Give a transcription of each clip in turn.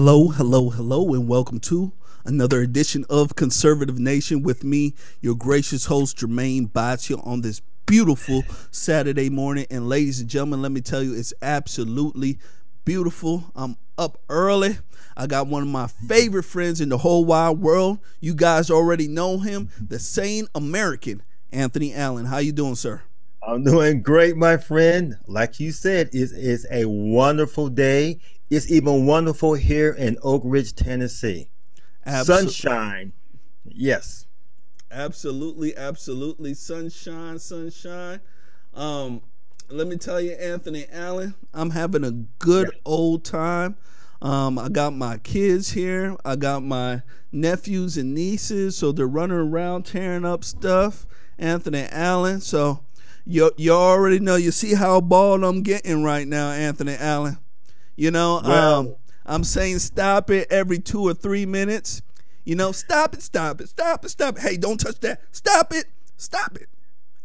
Hello, hello, hello, and welcome to another edition of Conservative Nation with me, your gracious host, Jermaine Baccia, on this beautiful Saturday morning. And ladies and gentlemen, let me tell you, it's absolutely beautiful. I'm up early. I got one of my favorite friends in the whole wide world. You guys already know him, the sane American, Anthony Allen. How you doing, sir? I'm doing great, my friend. Like you said, it is a wonderful day. It's even wonderful here in Oak Ridge, Tennessee. Sunshine. Yes. Absolutely, absolutely. Sunshine, sunshine. Let me tell you, Anthony Allen, I'm having a good old time. I got my kids here. I got my nephews and nieces, so they're running around tearing up stuff. Anthony Allen, so you already know. You see how bald I'm getting right now, Anthony Allen. You know, Well, I'm saying stop it every 2 or 3 minutes. You know, stop it, stop it, stop it, stop it. Hey, don't touch that. Stop it, stop it.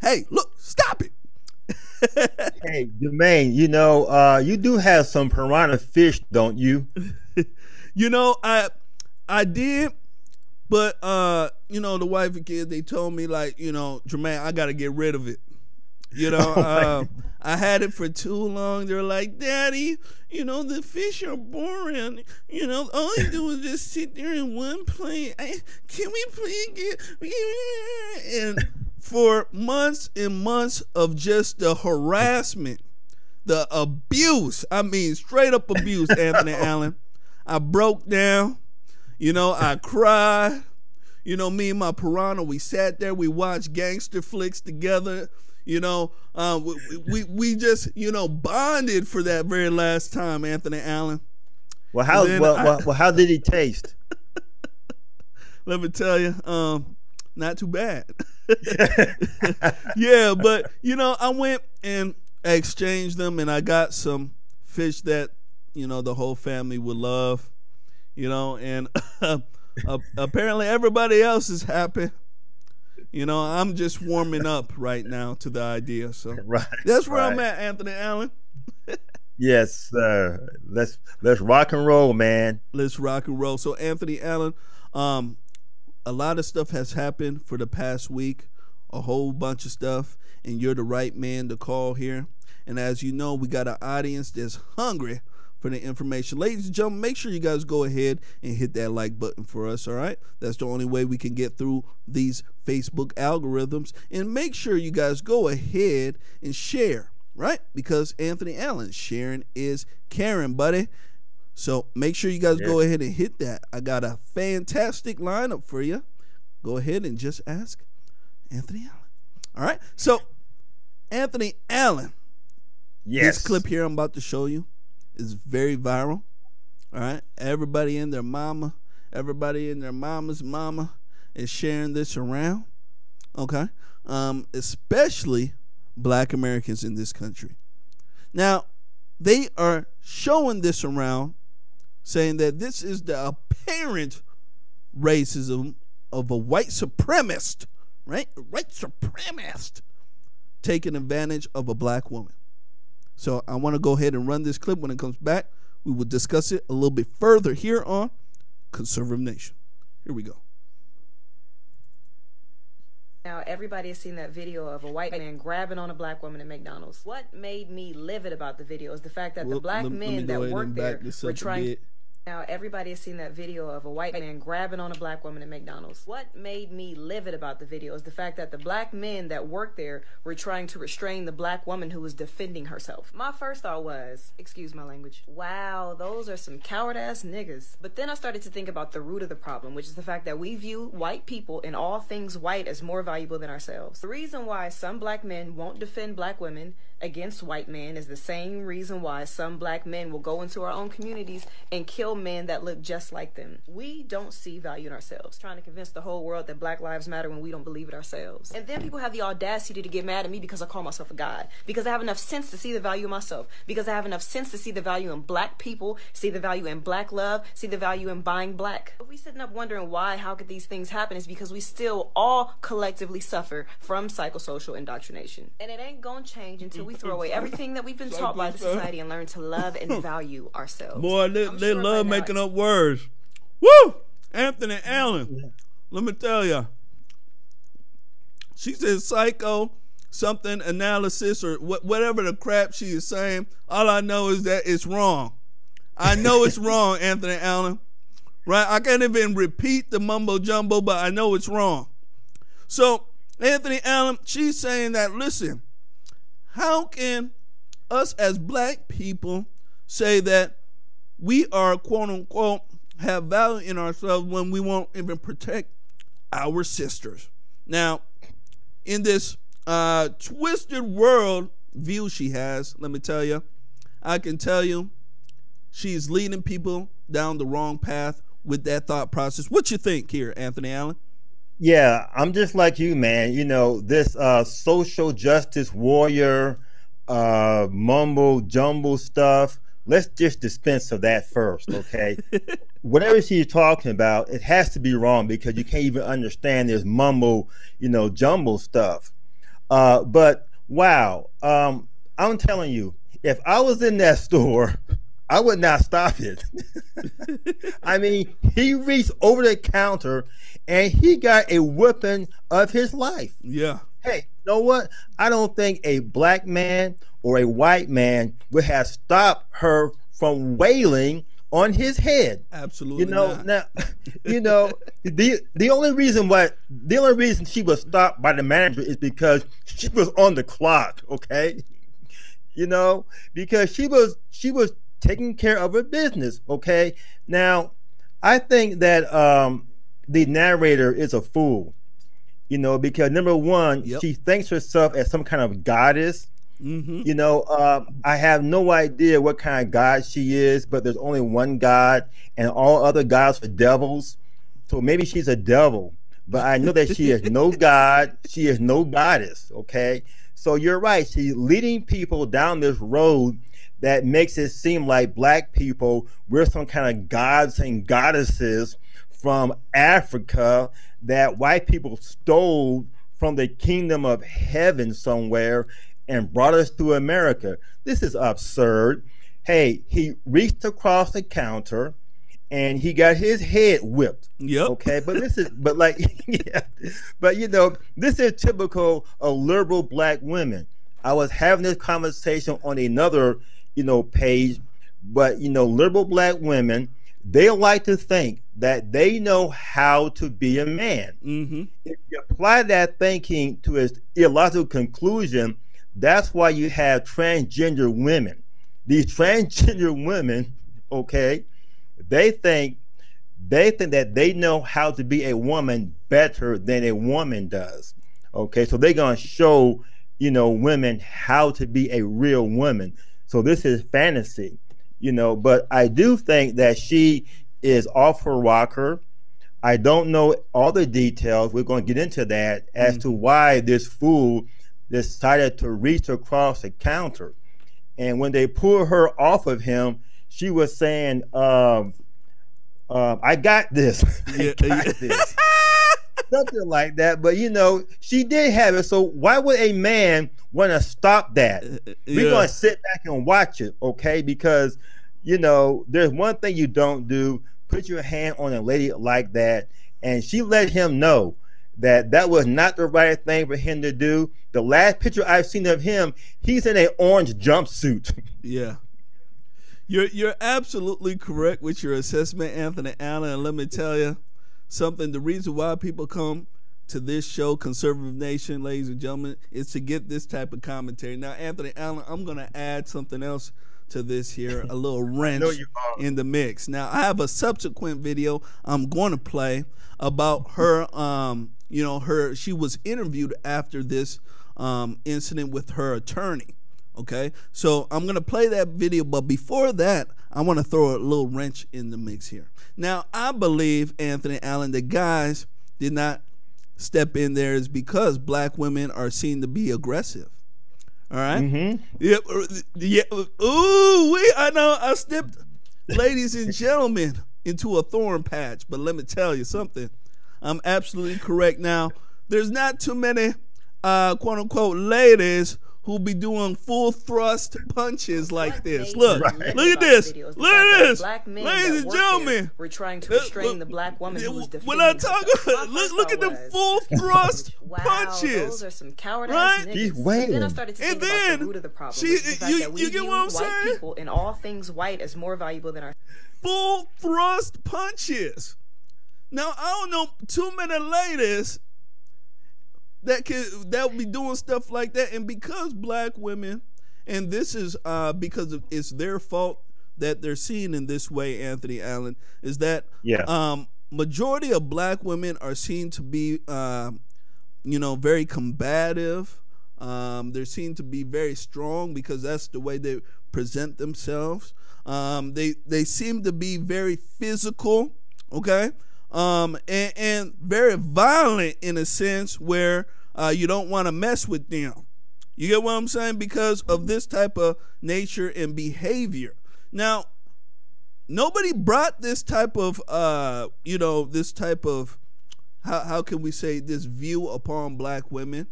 Hey, look, stop it. hey, Jermaine, you do have some piranha fish, don't you? You know, I did, but the wife and kids, they told me, like, Jermaine, I got to get rid of it. I had it for too long. They're like, Daddy, the fish are boring. All you do is just sit there in one place. Can we please get... And for months and months of just the harassment, the abuse, I mean, straight up abuse, Anthony Allen, I broke down. I cried. Me and my piranha, we sat there, we watched gangster flicks together. We just bonded for that very last time, Anthony Allen. Well, how did he taste? Let me tell you, not too bad. Yeah, but I went and exchanged them, and I got some fish that the whole family would love. And apparently everybody else is happy. I'm just warming up right now to the idea. So Right, that's where I'm right. at, Anthony Allen. Yes, let's rock and roll, man. Let's rock and roll. So Anthony Allen, a lot of stuff has happened for the past week, a whole bunch of stuff, and you're the right man to call here. And as you know, we got an audience that's hungry for the information. Ladies and gentlemen, make sure you guys go ahead and hit that like button for us, all right? That's the only way we can get through these Facebook algorithms. And make sure you guys go ahead and share, right? Because Anthony Allen, sharing is caring, buddy. So make sure you guys go ahead and hit that. I got a fantastic lineup for you. Go ahead and just ask Anthony Allen. All right? So, Anthony Allen, Yes. this clip here I'm about to show you is very viral. All right? Everybody and their mama's mama is sharing this around. Okay? Especially Black Americans in this country. Now, they are showing this around, saying that this is the apparent racism of a white supremacist, right? A white supremacist taking advantage of a black woman. So I want to go ahead and run this clip. When it comes back, we will discuss it a little bit further here on Conservative Nation. Here we go. Now, everybody has seen that video of a white man grabbing on a black woman at McDonald's. What made me livid about the video is the fact that the black men that worked there were trying... Now, everybody has seen that video of a white man grabbing on a black woman at McDonald's. What made me livid about the video is the fact that the black men that worked there were trying to restrain the black woman who was defending herself. My first thought was, excuse my language, wow, those are some coward-ass niggas. But then I started to think about the root of the problem, which is the fact that we view white people and all things white as more valuable than ourselves. The reason why some black men won't defend black women against white men is the same reason why some black men will go into our own communities and kill men that look just like them. We don't see value in ourselves, trying to convince the whole world that Black Lives Matter when we don't believe it ourselves. And then people have the audacity to get mad at me because I call myself a god, because I have enough sense to see the value in myself, because I have enough sense to see the value in black people, see the value in black love, see the value in buying black. But we sitting up wondering why, how could these things happen, is because we still all collectively suffer from psychosocial indoctrination. And it ain't gonna change until we throw away everything that we've been taught by the society and learn to love and value ourselves. Boy, they love making up words. Woo! Anthony Allen. Let me tell you. She said psycho something analysis or whatever the crap she is saying. All I know is that it's wrong. I know it's wrong, Anthony Allen. Right? I can't even repeat the mumbo jumbo, but I know it's wrong. So, Anthony Allen, she's saying that, listen, how can us as black people say that we are, quote unquote, have value in ourselves when we won't even protect our sisters? Now, in this twisted world view she has, let me tell you, I can tell you, she's leading people down the wrong path with that thought process. What you think here, Anthony Allen? Yeah, I'm just like you, man. You know, this social justice warrior mumbo jumbo stuff, let's just dispense of that first, okay? Whatever she's talking about, it has to be wrong because you can't even understand this mumbo, jumbo stuff. But wow, I'm telling you, if I was in that store, I would not stop it. I mean, he reached over the counter and he got a whipping of his life. Yeah. Hey, you know what? I don't think a black man or a white man would have stopped her from wailing on his head. Absolutely. Not. Now, the only reason she was stopped by the manager is because she was on the clock, okay? Because she was taking care of her business, okay? Now, I think that the narrator is a fool, because number one, she thinks herself as some kind of goddess. Mm-hmm. I have no idea what kind of god she is, but there's only one God, and all other gods are devils. So maybe she's a devil, but I know that she is no god. She is no goddess. Okay, so you're right. She's leading people down this road that makes it seem like black people, we're some kind of gods and goddesses from Africa that white people stole from the kingdom of heaven somewhere and brought us to America. This is absurd. Hey, he reached across the counter and he got his head whipped. Yep. Okay, but this is this is typical of liberal black women. I was having this conversation on another page, but liberal black women, they like to think that they know how to be a man. Mm-hmm. If you apply that thinking to its illogical conclusion, that's why you have transgender women. These transgender women, okay, they think that they know how to be a woman better than a woman does. Okay, so they're gonna show women how to be a real woman. So this is fantasy, but I do think that she is off her rocker. I don't know all the details. We're going to get into that as to why this fool decided to reach across the counter. And when they pulled her off of him, she was saying, I got this. I got this. Something like that. But, she did have it. So why would a man want to stop that? We're going to sit back and watch it, okay? Because, there's one thing you don't do. Put your hand on a lady like that. And she let him know that was not the right thing for him to do. The last picture I've seen of him, he's in an orange jumpsuit. Yeah. You're absolutely correct with your assessment, Anthony Allen. And let me tell you something. The reason why people come to this show, Conservative Nation, ladies and gentlemen, is to get this type of commentary. Now, Anthony Allen, I'm going to add something else to this here, a little wrench in the mix. Now, I have a subsequent video I'm going to play about her, she was interviewed after this incident with her attorney. Okay, so I'm going to play that video, but before that, I want to throw a little wrench in the mix here. Now, I believe, Anthony Allen, the guys did not step in there is because black women are seen to be aggressive. All right? Mm-hmm. Yeah. Ooh, I know I stepped, ladies and gentlemen, into a thorn patch, but let me tell you something. I'm absolutely correct. Now, there's not too many, quote-unquote, ladies who be doing full thrust punches like this. Look, look at this. Look at this. Ladies and gentlemen. We're trying to restrain the black woman who was defending when I talk about, look at the full thrust punches. Those are some coward-ass niggas. Then I started to think about the root of the problem. You get what I'm saying? White people and all things white as more valuable than our full thrust punches. Now, I don't know too many ladies that would be doing stuff like that. And because black women, and this is because it's their fault that they're seen in this way, Anthony Allen, is that majority of black women are seen to be very combative. They're seen to be very strong because that's the way they present themselves. They seem to be very physical, okay? And very violent in a sense where you don't want to mess with them. You get what I'm saying? Because of this type of nature and behavior. Now, nobody brought this type of, this type of, how can we say, this view upon black women.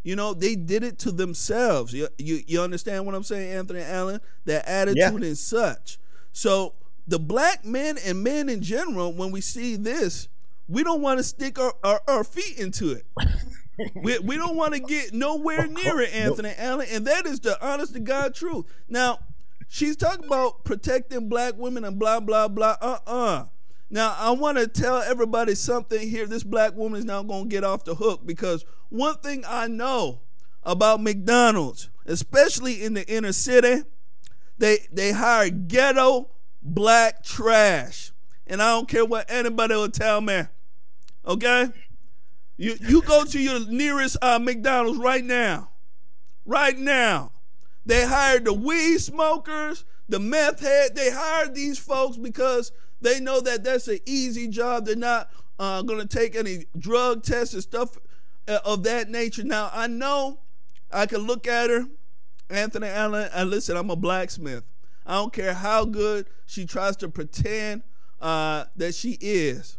They did it to themselves. You understand what I'm saying, Anthony Allen? Their attitude and such. So the black men and men in general, when we see this, we don't want to stick our feet into it. We don't want to get nowhere near it, Anthony Allen, and that is the honest to God truth. Now, she's talking about protecting black women and blah, blah, blah. Now, I want to tell everybody something here. This black woman is not going to get off the hook, because one thing I know about McDonald's, especially in the inner city, they hire ghetto black trash. And I don't care what anybody will tell me. Okay? You go to your nearest McDonald's right now. Right now. They hired the weed smokers, the meth head. They hired these folks because they know that that's an easy job. They're not going to take any drug tests and stuff of that nature. Now, I know I can look at her, Anthony Allen, and listen, I'm a blacksmith. I don't care how good she tries to pretend that she is.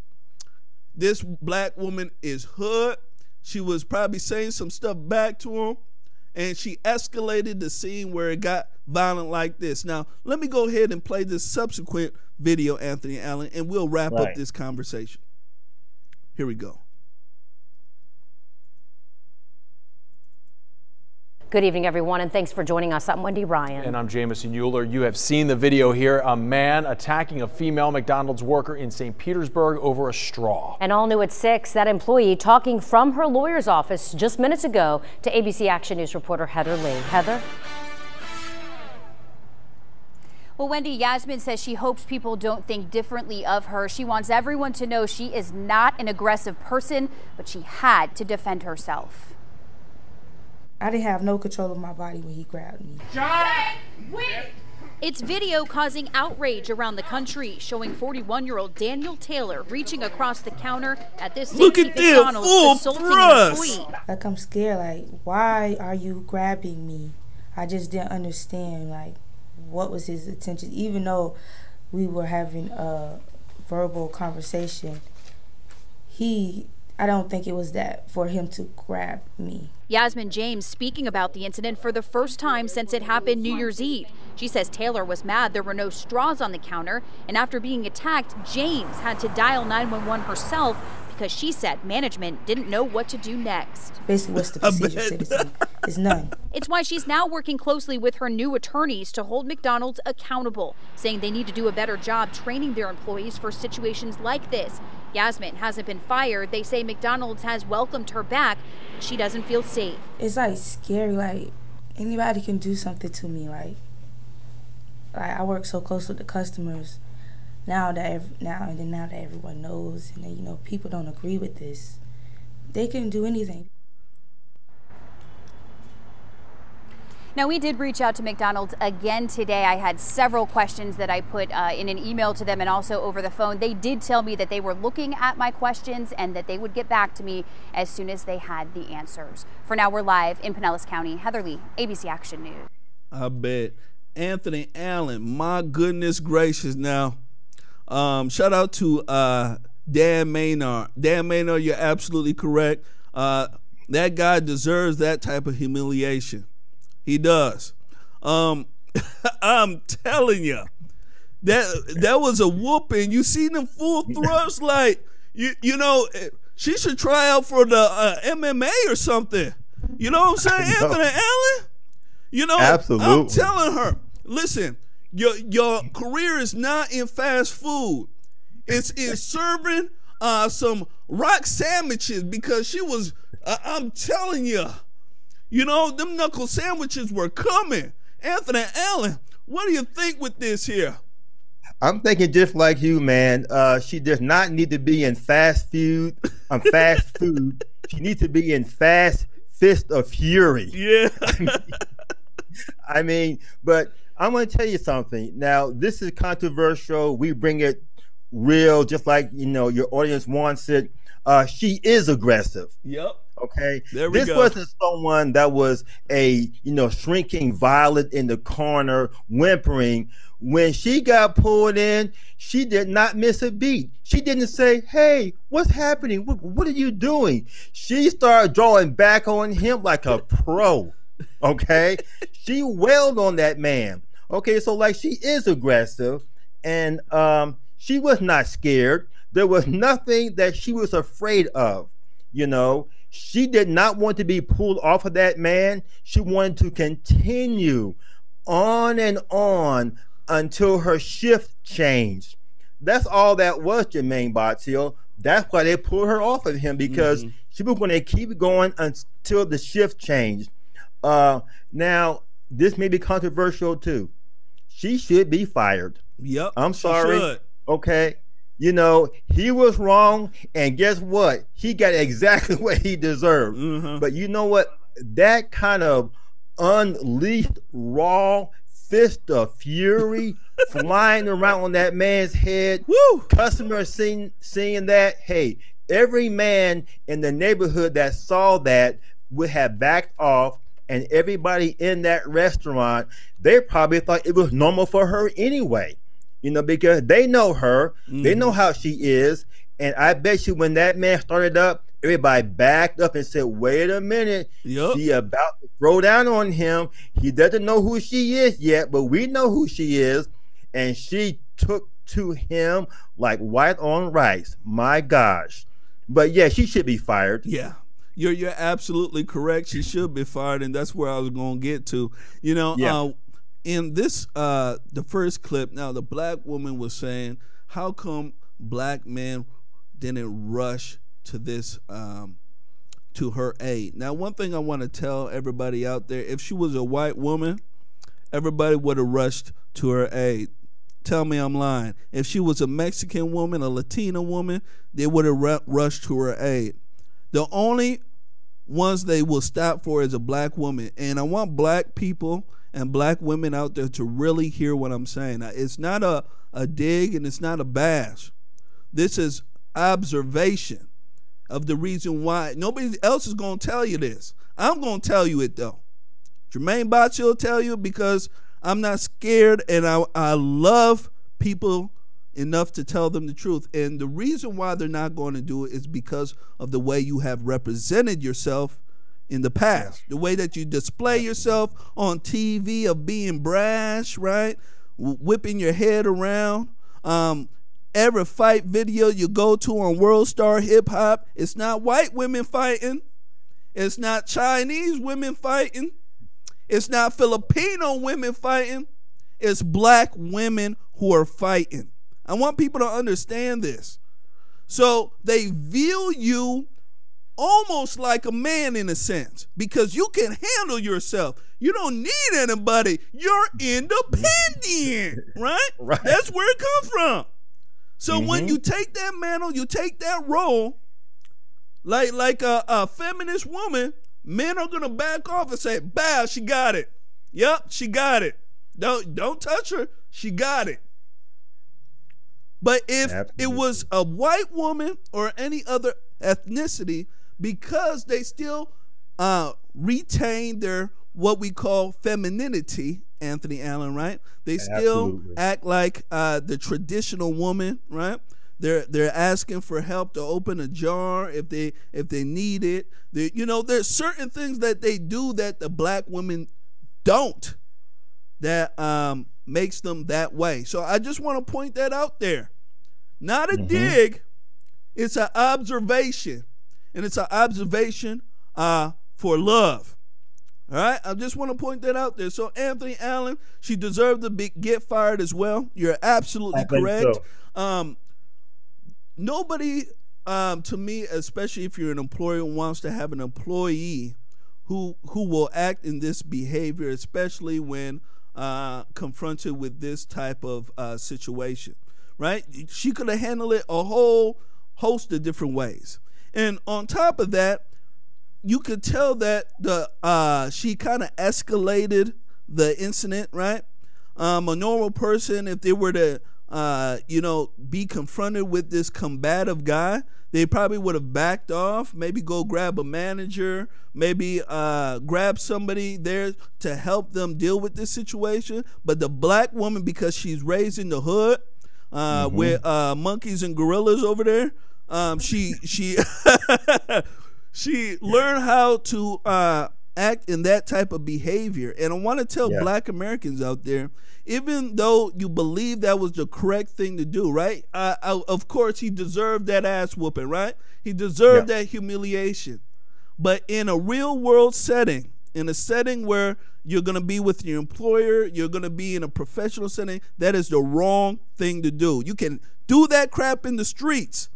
This black woman is hood. She was probably saying some stuff back to him, and she escalated the scene where it got violent like this. Now, let me go ahead and play this subsequent video, Anthony Allen, and we'll wrap up this conversation. Here we go. Good evening, everyone, and thanks for joining us. I'm Wendy Ryan. And I'm Jamison Euler. You have seen the video here. A man attacking a female McDonald's worker in St. Petersburg over a straw. And all new at 6, that employee talking from her lawyer's office just minutes ago to ABC Action News reporter Heather Lee. Heather? Well, Wendy, Yasmin says she hopes people don't think differently of her. She wants everyone to know she is not an aggressive person, but she had to defend herself. I didn't have no control of my body when he grabbed me. It's video causing outrage around the country, showing 41-year-old Daniel Taylor reaching across the counter at this McDonald's, assaulting an employee. Like, I'm scared. Like, why are you grabbing me? I just didn't understand, like, what was his intention. Even though we were having a verbal conversation, I don't think it was that for him to grab me. Yasmin James speaking about the incident for the first time since it happened New Year's Eve. She says Taylor was mad there were no straws on the counter, and after being attacked, James had to dial 911 herself because she said management didn't know what to do next. Basically, what's the procedure to this thing? It's none. It's why she's now working closely with her new attorneys to hold McDonald's accountable, saying they need to do a better job training their employees for situations like this. Yasmin hasn't been fired. They say McDonald's has welcomed her back. She doesn't feel safe. It's like scary. Like, anybody can do something to me. Like I work so close with the customers. Now that everyone knows, and people don't agree with this, they can do anything. Now, we did reach out to McDonald's again today. I had several questions that I put in an email to them and also over the phone. They did tell me that they were looking at my questions and that they would get back to me as soon as they had the answers. For now, we're live in Pinellas County. Heather Lee, ABC Action News. I bet. Anthony Allen, my goodness gracious. Now, shout out to Dan Maynard. Dan Maynard, you're absolutely correct. That guy deserves that type of humiliation. He does. I'm telling you, that was a whooping. You see them full thrust, like you know, she should try out for the MMA or something. You know what I'm saying, Anthony Allen? You know, absolutely. I'm telling her, listen, your career is not in fast food. It's in serving some rock sandwiches, because she was, I'm telling you, you know, them knuckle sandwiches were coming. Anthony Allen, what do you think with this here? I'm thinking just like you, man. She does not need to be in fast food. Fast food. She needs to be in Fast Fist of Fury. Yeah. I mean, but I'm going to tell you something. Now, this is controversial. We bring it real, just like, you know, your audience wants it. She is aggressive. Yep. Okay. There we this go. wasn't someone that was a, you know, shrinking violet in the corner, whimpering. When she got pulled in, she did not miss a beat. She didn't say, hey, what's happening? What are you doing? She started drawing back on him like a pro. Okay. She wailed on that man. Okay. So like, she is aggressive, and she was not scared. There was nothing that she was afraid of. You know, she did not want to be pulled off of that man. She wanted to continue on and on until her shift changed. That's all that was, Jermaine Botzio. That's why they pulled her off of him, because she was going to keep going until the shift changed. Now, this may be controversial too. She should be fired. Yep. I'm sorry. Okay. You know, he was wrong, and guess what? He got exactly what he deserved. But you know what? That kind of unleashed raw fist of fury flying around on that man's head. Woo! Customers seeing that, hey, every man in the neighborhood that saw that would have backed off, and everybody in that restaurant, they probably thought it was normal for her anyway. You know, because they know her, they know how she is, and I bet you when that man started up, everybody backed up and said, wait a minute, she about to throw down on him. He doesn't know who she is yet, but we know who she is. And she took to him like white on rice. My gosh. But yeah, she should be fired. Yeah. You're absolutely correct. She should be fired, and that's where I was going to get to. You know, in this, the first clip, now the black woman was saying, how come black men didn't rush to this, to her aid? Now, one thing I want to tell everybody out there, if she was a white woman, everybody would have rushed to her aid. Tell me I'm lying. If she was a Mexican woman, a Latina woman, they would have rushed to her aid. The only ones they will stop for is a black woman. And I want black people and black women out there to really hear what I'm saying. Now, it's not a dig, and it's not a bash. This is observation of the reason why. Nobody else is going to tell you this. I'm going to tell you it, though. Jermaine Botzio will tell you, because I'm not scared, and I love people enough to tell them the truth. And the reason why they're not going to do it is because of the way you have represented yourself in the past, the way that you display yourself on TV of being brash, right? Whipping your head around. Every fight video you go to on World Star Hip Hop, it's not white women fighting. It's not Chinese women fighting. It's not Filipino women fighting. It's black women who are fighting. I want people to understand this. So they view you almost like a man in a sense, because you can handle yourself. You don't need anybody. You're independent, right? Right. That's where it comes from. So when you take that mantle, you take that role, like a feminist woman, men are gonna back off and say, "Bow, she got it. Yep, she got it. Don't touch her. She got it." But if it was a white woman or any other ethnicity, because they still retain their what we call femininity, Anthony Allen, right? They still act like the traditional woman, right? They're asking for help to open a jar if they need it. You know, there's certain things that they do that the black women don't that makes them that way. So I just want to point that out there. Not a dig. It's an observation. And it's an observation for love. All right? I just want to point that out there. So Anthony Allen, she deserved to get fired as well. You're absolutely correct. So. Nobody, to me, especially if you're an employer, wants to have an employee who will act in this behavior, especially when confronted with this type of situation, right? She could have handled it a whole host of different ways. And on top of that, you could tell that she kind of escalated the incident, right? A normal person, if they were to be confronted with this combative guy, they probably would have backed off, maybe go grab a manager, maybe grab somebody there to help them deal with this situation. But the black woman, because she's raised in the hood with monkeys and gorillas over there, she she learned how to act in that type of behavior. And I want to tell black Americans out there, even though you believe that was the correct thing to do, right? Of course, he deserved that ass whooping, right? He deserved that humiliation. But in a real world setting, in a setting where you're going to be with your employer, you're going to be in a professional setting, that is the wrong thing to do. You can do that crap in the streets.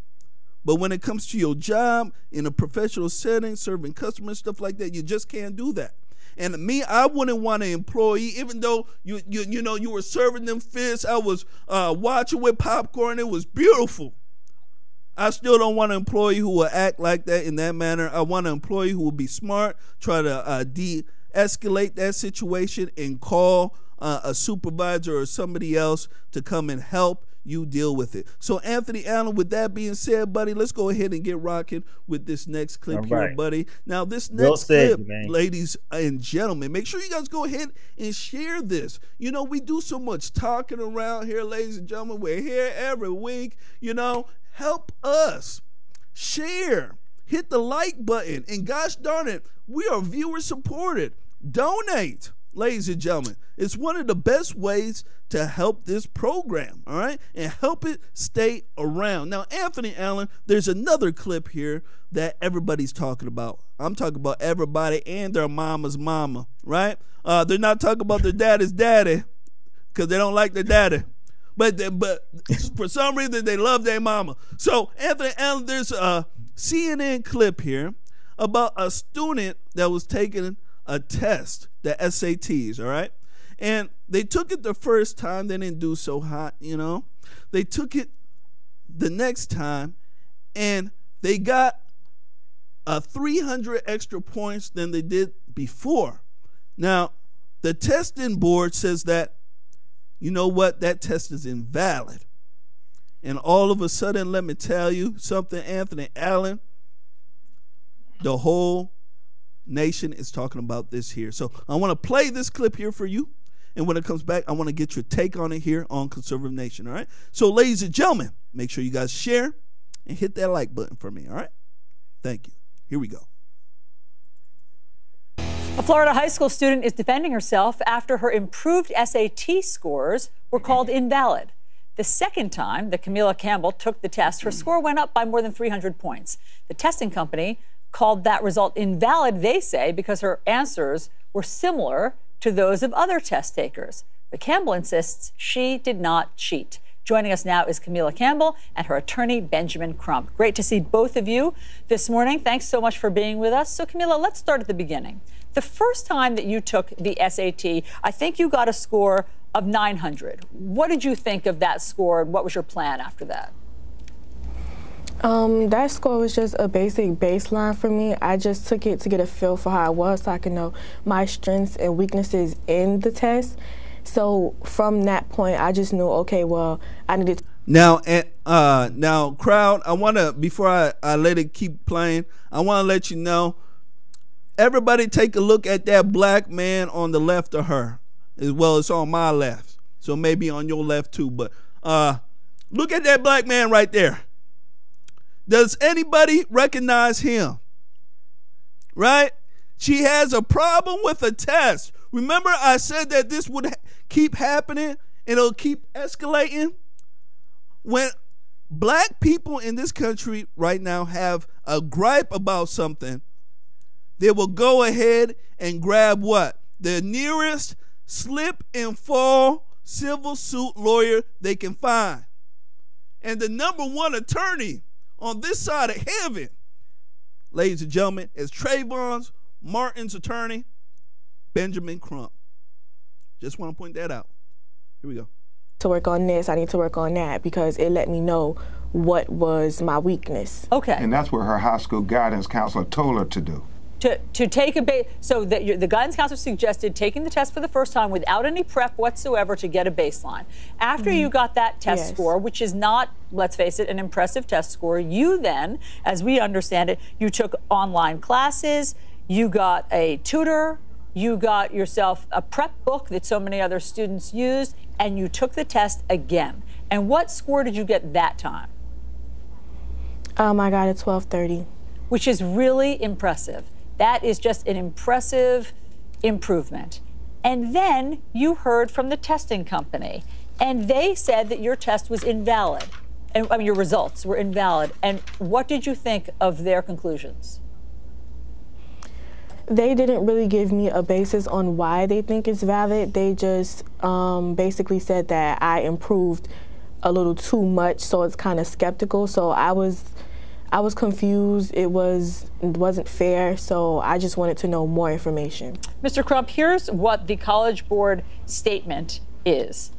But when it comes to your job, in a professional setting, serving customers, stuff like that, you just can't do that. And me, I wouldn't want an employee, even though you were serving them fish. I was watching with popcorn. It was beautiful. I still don't want an employee who will act like that in that manner. I want an employee who will be smart, try to de-escalate that situation, and call a supervisor or somebody else to come and help you deal with it. So Anthony Allen, with that being said, buddy, let's go ahead and get rocking with this next clip here, buddy. Now this next clip, ladies and gentlemen, make sure you guys go ahead and share this. You know, we do so much talking around here, ladies and gentlemen. We're here every week. You know, help us share, hit the like button, and gosh darn it, we are viewer supported. Donate, ladies and gentlemen. It's one of the best ways to help this program, all right, and help it stay around. Now, Anthony Allen, there's another clip here that everybody's talking about. I'm talking about everybody and their mama's mama, right? They're not talking about their daddy's daddy because they don't like their daddy. But for some reason, they love their mama. So, Anthony Allen, there's a CNN clip here about a student that was taking a test, the SATs, all right? And they took it the first time. They didn't do so hot, you know. They took it the next time, and they got 300 extra points than they did before. Now, the testing board says that, you know what, that test is invalid. And all of a sudden, let me tell you something, Anthony Allen, the whole nation is talking about this here. So I want to play this clip here for you. And when it comes back, I want to get your take on it here on Conservative Nation, all right? So, ladies and gentlemen, make sure you guys share and hit that like button for me, all right? Thank you. Here we go. A Florida high school student is defending herself after her improved SAT scores were called invalid. The second time that Camila Campbell took the test, her score went up by more than 300 points. The testing company called that result invalid, they say, because her answers were similar to those of other test takers. But Campbell insists she did not cheat. Joining us now is Camila Campbell and her attorney, Benjamin Crump. Great to see both of you this morning. Thanks so much for being with us. So, Camila, let's start at the beginning. The first time that you took the SAT, I think you got a score of 900. What did you think of that score, and what was your plan after that? That score was just a basic baseline for me. I just took it to get a feel for how I was so I can know my strengths and weaknesses in the test. So from that point, I just knew, okay, well, I needed to. Now, crowd, I want to, before I let it keep playing, I want to let you know, everybody take a look at that black man on the left of her. As well, it's on my left. So maybe on your left too. But look at that black man right there. Does anybody recognize him? Right? She has a problem with a test. Remember I said that this would keep happening and it'll keep escalating? When black people in this country right now have a gripe about something, they will go ahead and grab what? The nearest slip and fall civil suit lawyer they can find. And the #1 attorney on this side of heaven, ladies and gentlemen, is Trayvon Martin's attorney, Benjamin Crump. Just want to point that out. Here we go. To work on this, I need to work on that, because it let me know what was my weakness. Okay. And that's what her high school guidance counselor told her to do. To take so that the guidance counselor suggested taking the test for the first time without any prep whatsoever to get a baseline. After you got that test score, which is not, let's face it, an impressive test score, you then, as we understand it, you took online classes, you got a tutor, you got yourself a prep book that so many other students used, and you took the test again. And what score did you get that time? I got a 1230. Which is really impressive. That is just an impressive improvement. And then you heard from the testing company, and they said that your test was invalid. And I mean, your results were invalid. And what did you think of their conclusions? They didn't really give me a basis on why they think it's valid. They just basically said that I improved a little too much, so it's kind of skeptical. So I was confused. It wasn't fair, so I just wanted to know more information. Mr. Crump, here's what the College Board statement is.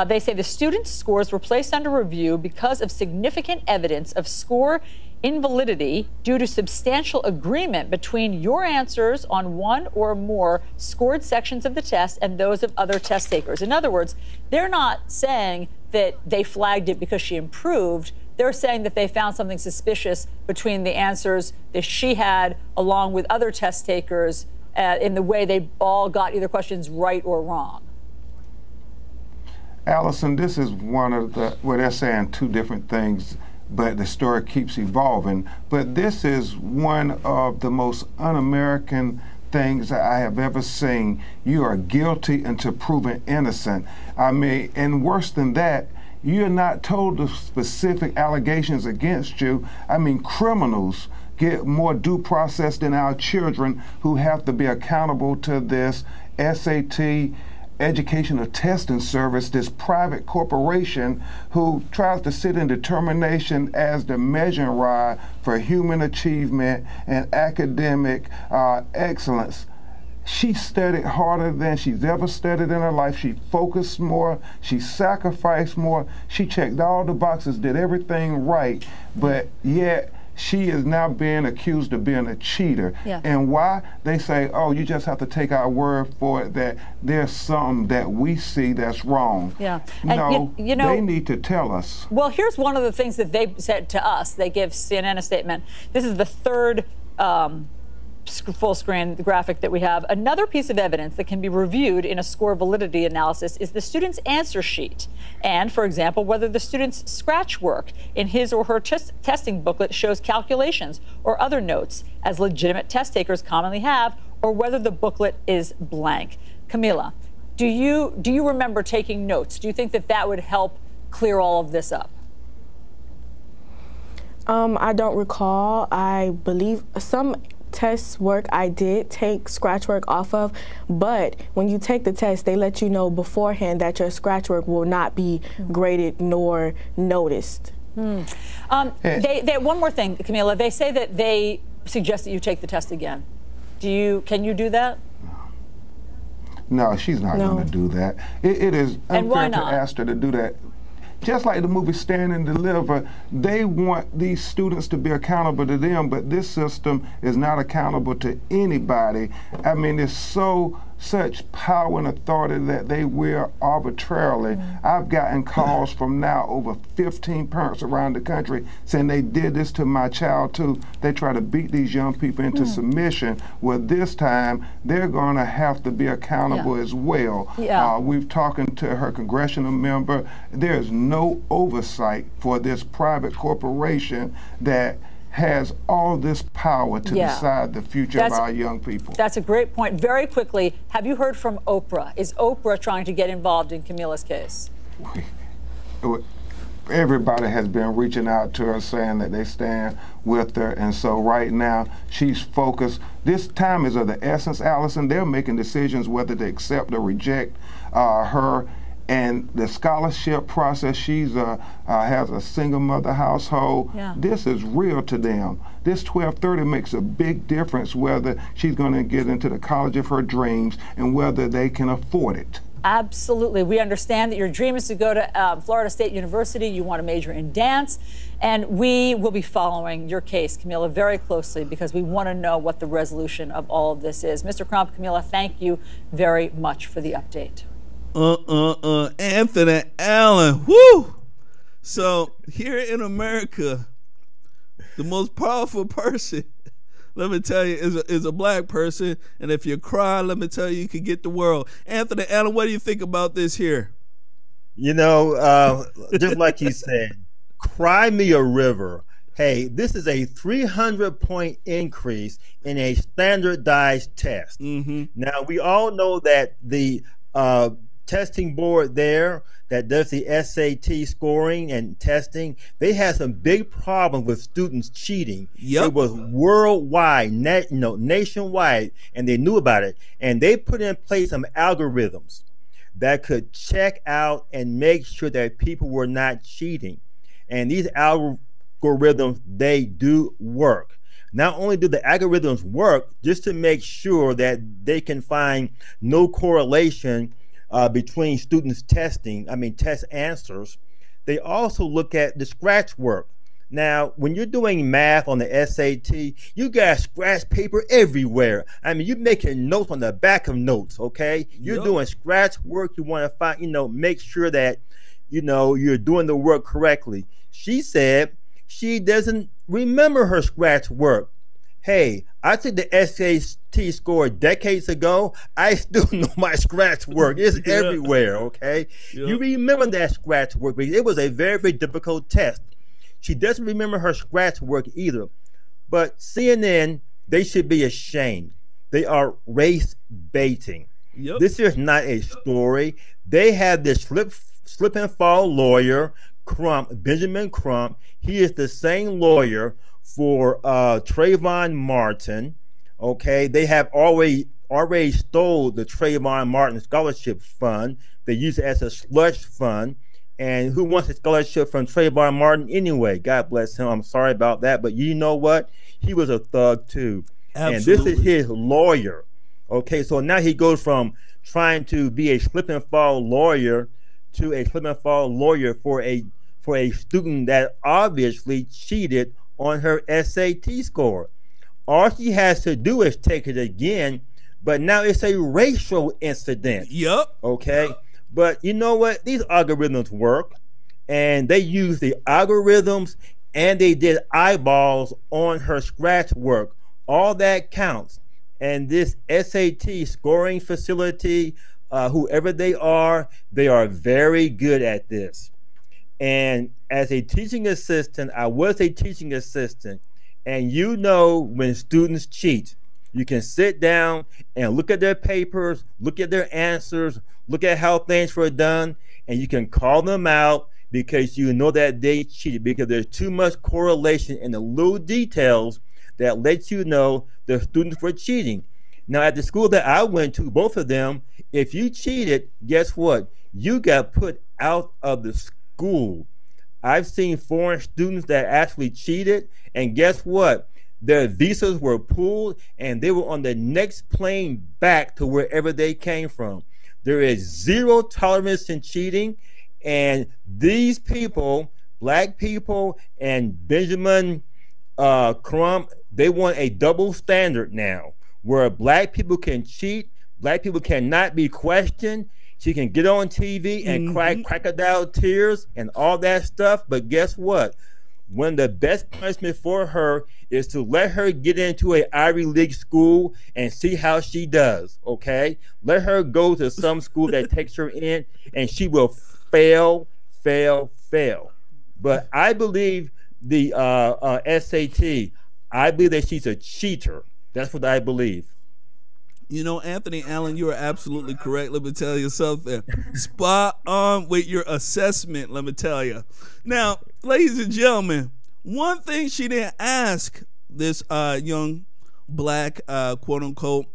They say the students' scores were placed under review because of significant evidence of score invalidity due to substantial agreement between your answers on one or more scored sections of the test and those of other test takers. In other words, they're not saying that they flagged it because she improved. They're saying that they found something suspicious between the answers that she had along with other test takers in the way they all got either questions right or wrong. Allison, this is one of the, well, they're saying two different things, but the story keeps evolving. But this is one of the most un-American things that I have ever seen. You are guilty until proven innocent. I mean, and worse than that, you're not told the specific allegations against you. I mean, criminals get more due process than our children who have to be accountable to this SAT educational testing service, this private corporation who tries to sit in determination as the measuring rod for human achievement and academic excellence. She studied harder than she's ever studied in her life. She focused more, she sacrificed more, she checked all the boxes, did everything right, but yet she is now being accused of being a cheater. Yeah. And why? They say, oh, you just have to take our word for it that there's something that we see that's wrong. Yeah. No, you know, they need to tell us. Well, here's one of the things that they said to us. They gave CNN a statement. This is the third full screen graphic that we have. Another piece of evidence that can be reviewed in a score validity analysis is the student's answer sheet. And, for example, whether the student's scratch work in his or her testing booklet shows calculations or other notes, as legitimate test takers commonly have, or whether the booklet is blank. Camila, do you remember taking notes? Do you think that that would help clear all of this up? I don't recall. I believe some test work I did take scratch work off of, but when you take the test, they let you know beforehand that your scratch work will not be graded nor noticed. One more thing, Camila. They say that they suggest that you take the test again. Can you do that? No, she's not going to do that. It is unfair to ask her to do that. Just like the movie Stand and Deliver, they want these students to be accountable to them, but this system is not accountable to anybody. I mean, it's such power and authority that they wield arbitrarily. I've gotten calls from now over 15 parents around the country saying they did this to my child too. They try to beat these young people into submission. Well, this time they're going to have to be accountable as well. We've talking to her congressional member. There's no oversight for this private corporation that has all this power to decide the future of our young people. That's a great point. Very quickly, have you heard from Oprah? Is Oprah trying to get involved in Camila's case? Everybody has been reaching out to her saying that they stand with her, and so right now she's focused. This time is of the essence, Allison. They're making decisions whether to accept or reject her. And the scholarship process, she's has a single mother household. This is real to them. This 1230 makes a big difference whether she's going to get into the college of her dreams and whether they can afford it. Absolutely. We understand that your dream is to go to Florida State University. You want to major in dance. And we will be following your case, Camila, very closely because we want to know what the resolution of all of this is. Mr. Crump, Camila, thank you very much for the update. Anthony Allen, whoo! So here in America, the most powerful person, let me tell you, is a black person. And if you cry, let me tell you, you can get the world. Anthony Allen, what do you think about this here? You know, just like you said, cry me a river. Hey, this is a 300-point increase in a standardized test. Now, we all know that the testing board there that does the SAT scoring and testing, they had some big problems with students cheating. It was worldwide, nationwide, and they knew about it. And they put in place some algorithms that could check out and make sure that people were not cheating. And these algorithms, they do work. Not only do the algorithms work, just to make sure that they can find no correlation between students test answers, they also look at the scratch work. Now, when you're doing math on the SAT, you got scratch paper everywhere. I mean, you're making notes on the back of notes, okay? You're doing scratch work. You want to find, make sure that, you're doing the work correctly. She said she doesn't remember her scratch work. Hey, I took the SAT score decades ago. I still know my scratch work. It's everywhere, okay? You remember that scratch work because it was a very, very difficult test. She doesn't remember her scratch work either. But CNN, they should be ashamed. They are race baiting. This is not a story. They have this slip and fall lawyer, Benjamin Crump. He is the same lawyer for Trayvon Martin. Okay, they have already stole the Trayvon Martin Scholarship Fund. They use it as a slush fund. And who wants a scholarship from Trayvon Martin anyway? God bless him. I'm sorry about that. But you know what? He was a thug too. Absolutely. And this is his lawyer. Okay, so now he goes from trying to be a slip and fall lawyer to a slip and fall lawyer for a student that obviously cheated on her SAT score. All she has to do is take it again, but now it's a racial incident. Okay? But you know what? These algorithms work, and they use the algorithms, and they did eyeballs on her scratch work. All that counts. And this SAT scoring facility, whoever they are very good at this. And as a teaching assistant, I was a teaching assistant, and when students cheat, you can sit down and look at their papers, look at their answers, look at how things were done, and you can call them out because you know that they cheated because there's too much correlation in the little details that let you know the students were cheating. Now, at the school that I went to, both of them, if you cheated, guess what? You got put out of the school. I've seen foreign students that actually cheated, and guess what? Their visas were pulled, and they were on the next plane back to wherever they came from. There is zero tolerance in cheating, and these people, black people and Benjamin Crump, they want a double standard now, where black people can cheat, black people cannot be questioned. She can get on TV and cry crocodile tears and all that stuff. But guess what? One of the best punishment for her is to let her get into an Ivy League school and see how she does, okay? Let her go to some school that takes her in, and she will fail. But I believe the SAT, I believe that she's a cheater. That's what I believe. You know, Anthony Allen, you are absolutely correct. Let me tell you something. Spot on with your assessment, let me tell you. Now, ladies and gentlemen, one thing she didn't ask this young black, quote-unquote,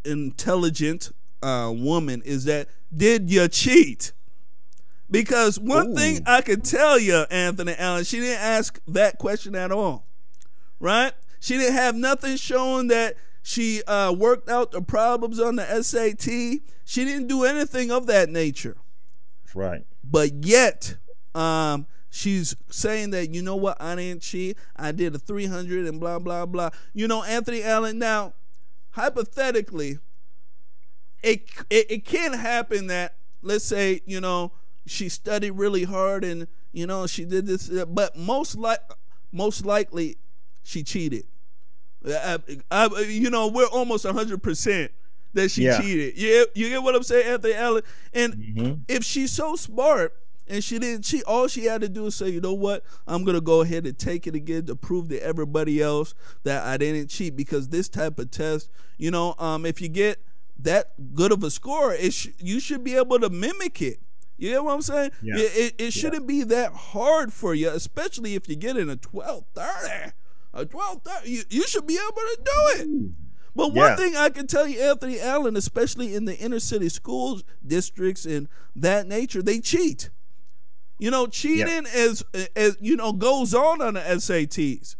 intelligent woman is that, did you cheat? Because one thing I can tell you, Anthony Allen, she didn't ask that question at all, right? She didn't have nothing showing that she worked out the problems on the SAT. She didn't do anything of that nature. Right. But yet, she's saying that, you know what, I didn't cheat. I did a 300 and blah, blah, blah. You know, Anthony Allen, now, hypothetically, it can happen that, let's say, you know, she studied really hard and, you know, she did this, but most likely she cheated. You know, we're almost 100% that she cheated. You get what I'm saying, Anthony Allen? And if she's so smart and she didn't cheat, all she had to do is say, you know what, I'm going to go ahead and take it again to prove to everybody else that I didn't cheat. Because this type of test, you know, if you get that good of a score, you should be able to mimic it. You know what I'm saying? Yeah. It shouldn't be that hard for you, especially if you get in a 1230. A 1230, you should be able to do it. But one thing I can tell you, Anthony Allen, especially in the inner city schools, districts, and that nature, they cheat. You know, cheating as you know, goes on the SATs.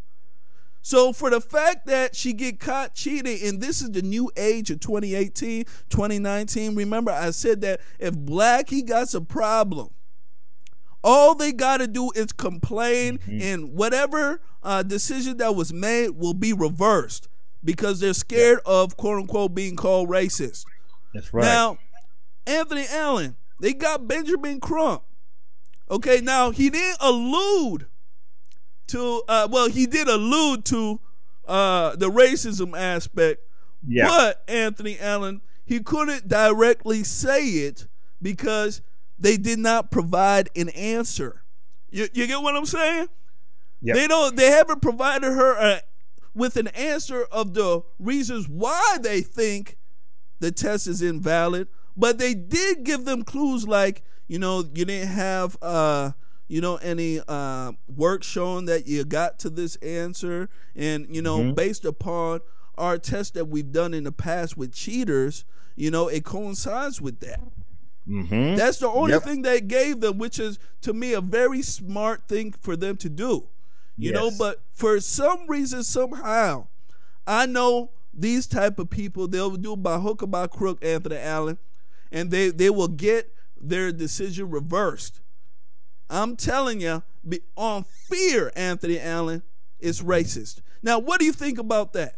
So for the fact that she get caught cheating, and this is the new age of 2018, 2019, remember I said that if Blackie got a problem, all they got to do is complain, and whatever decision that was made will be reversed because they're scared of, quote-unquote, being called racist. That's right. Now, Anthony Allen, they got Benjamin Crump. Okay, now he didn't allude to, well, he did allude to the racism aspect, but Anthony Allen, he couldn't directly say it because they did not provide an answer. You get what I'm saying? Yep. They haven't provided her with an answer of the reasons why they think the test is invalid, but they did give them clues like, you know, you didn't have you know, any work showing that you got to this answer, and you know, based upon our tests that we've done in the past with cheaters, you know, it coincides with that. That's the only thing they gave them, which is, to me, a very smart thing for them to do. You know, but for some reason, somehow, I know these type of people, they'll do it by hook or by crook, Anthony Allen, and they will get their decision reversed. I'm telling you, on fear, Anthony Allen, is racist. Now, what do you think about that?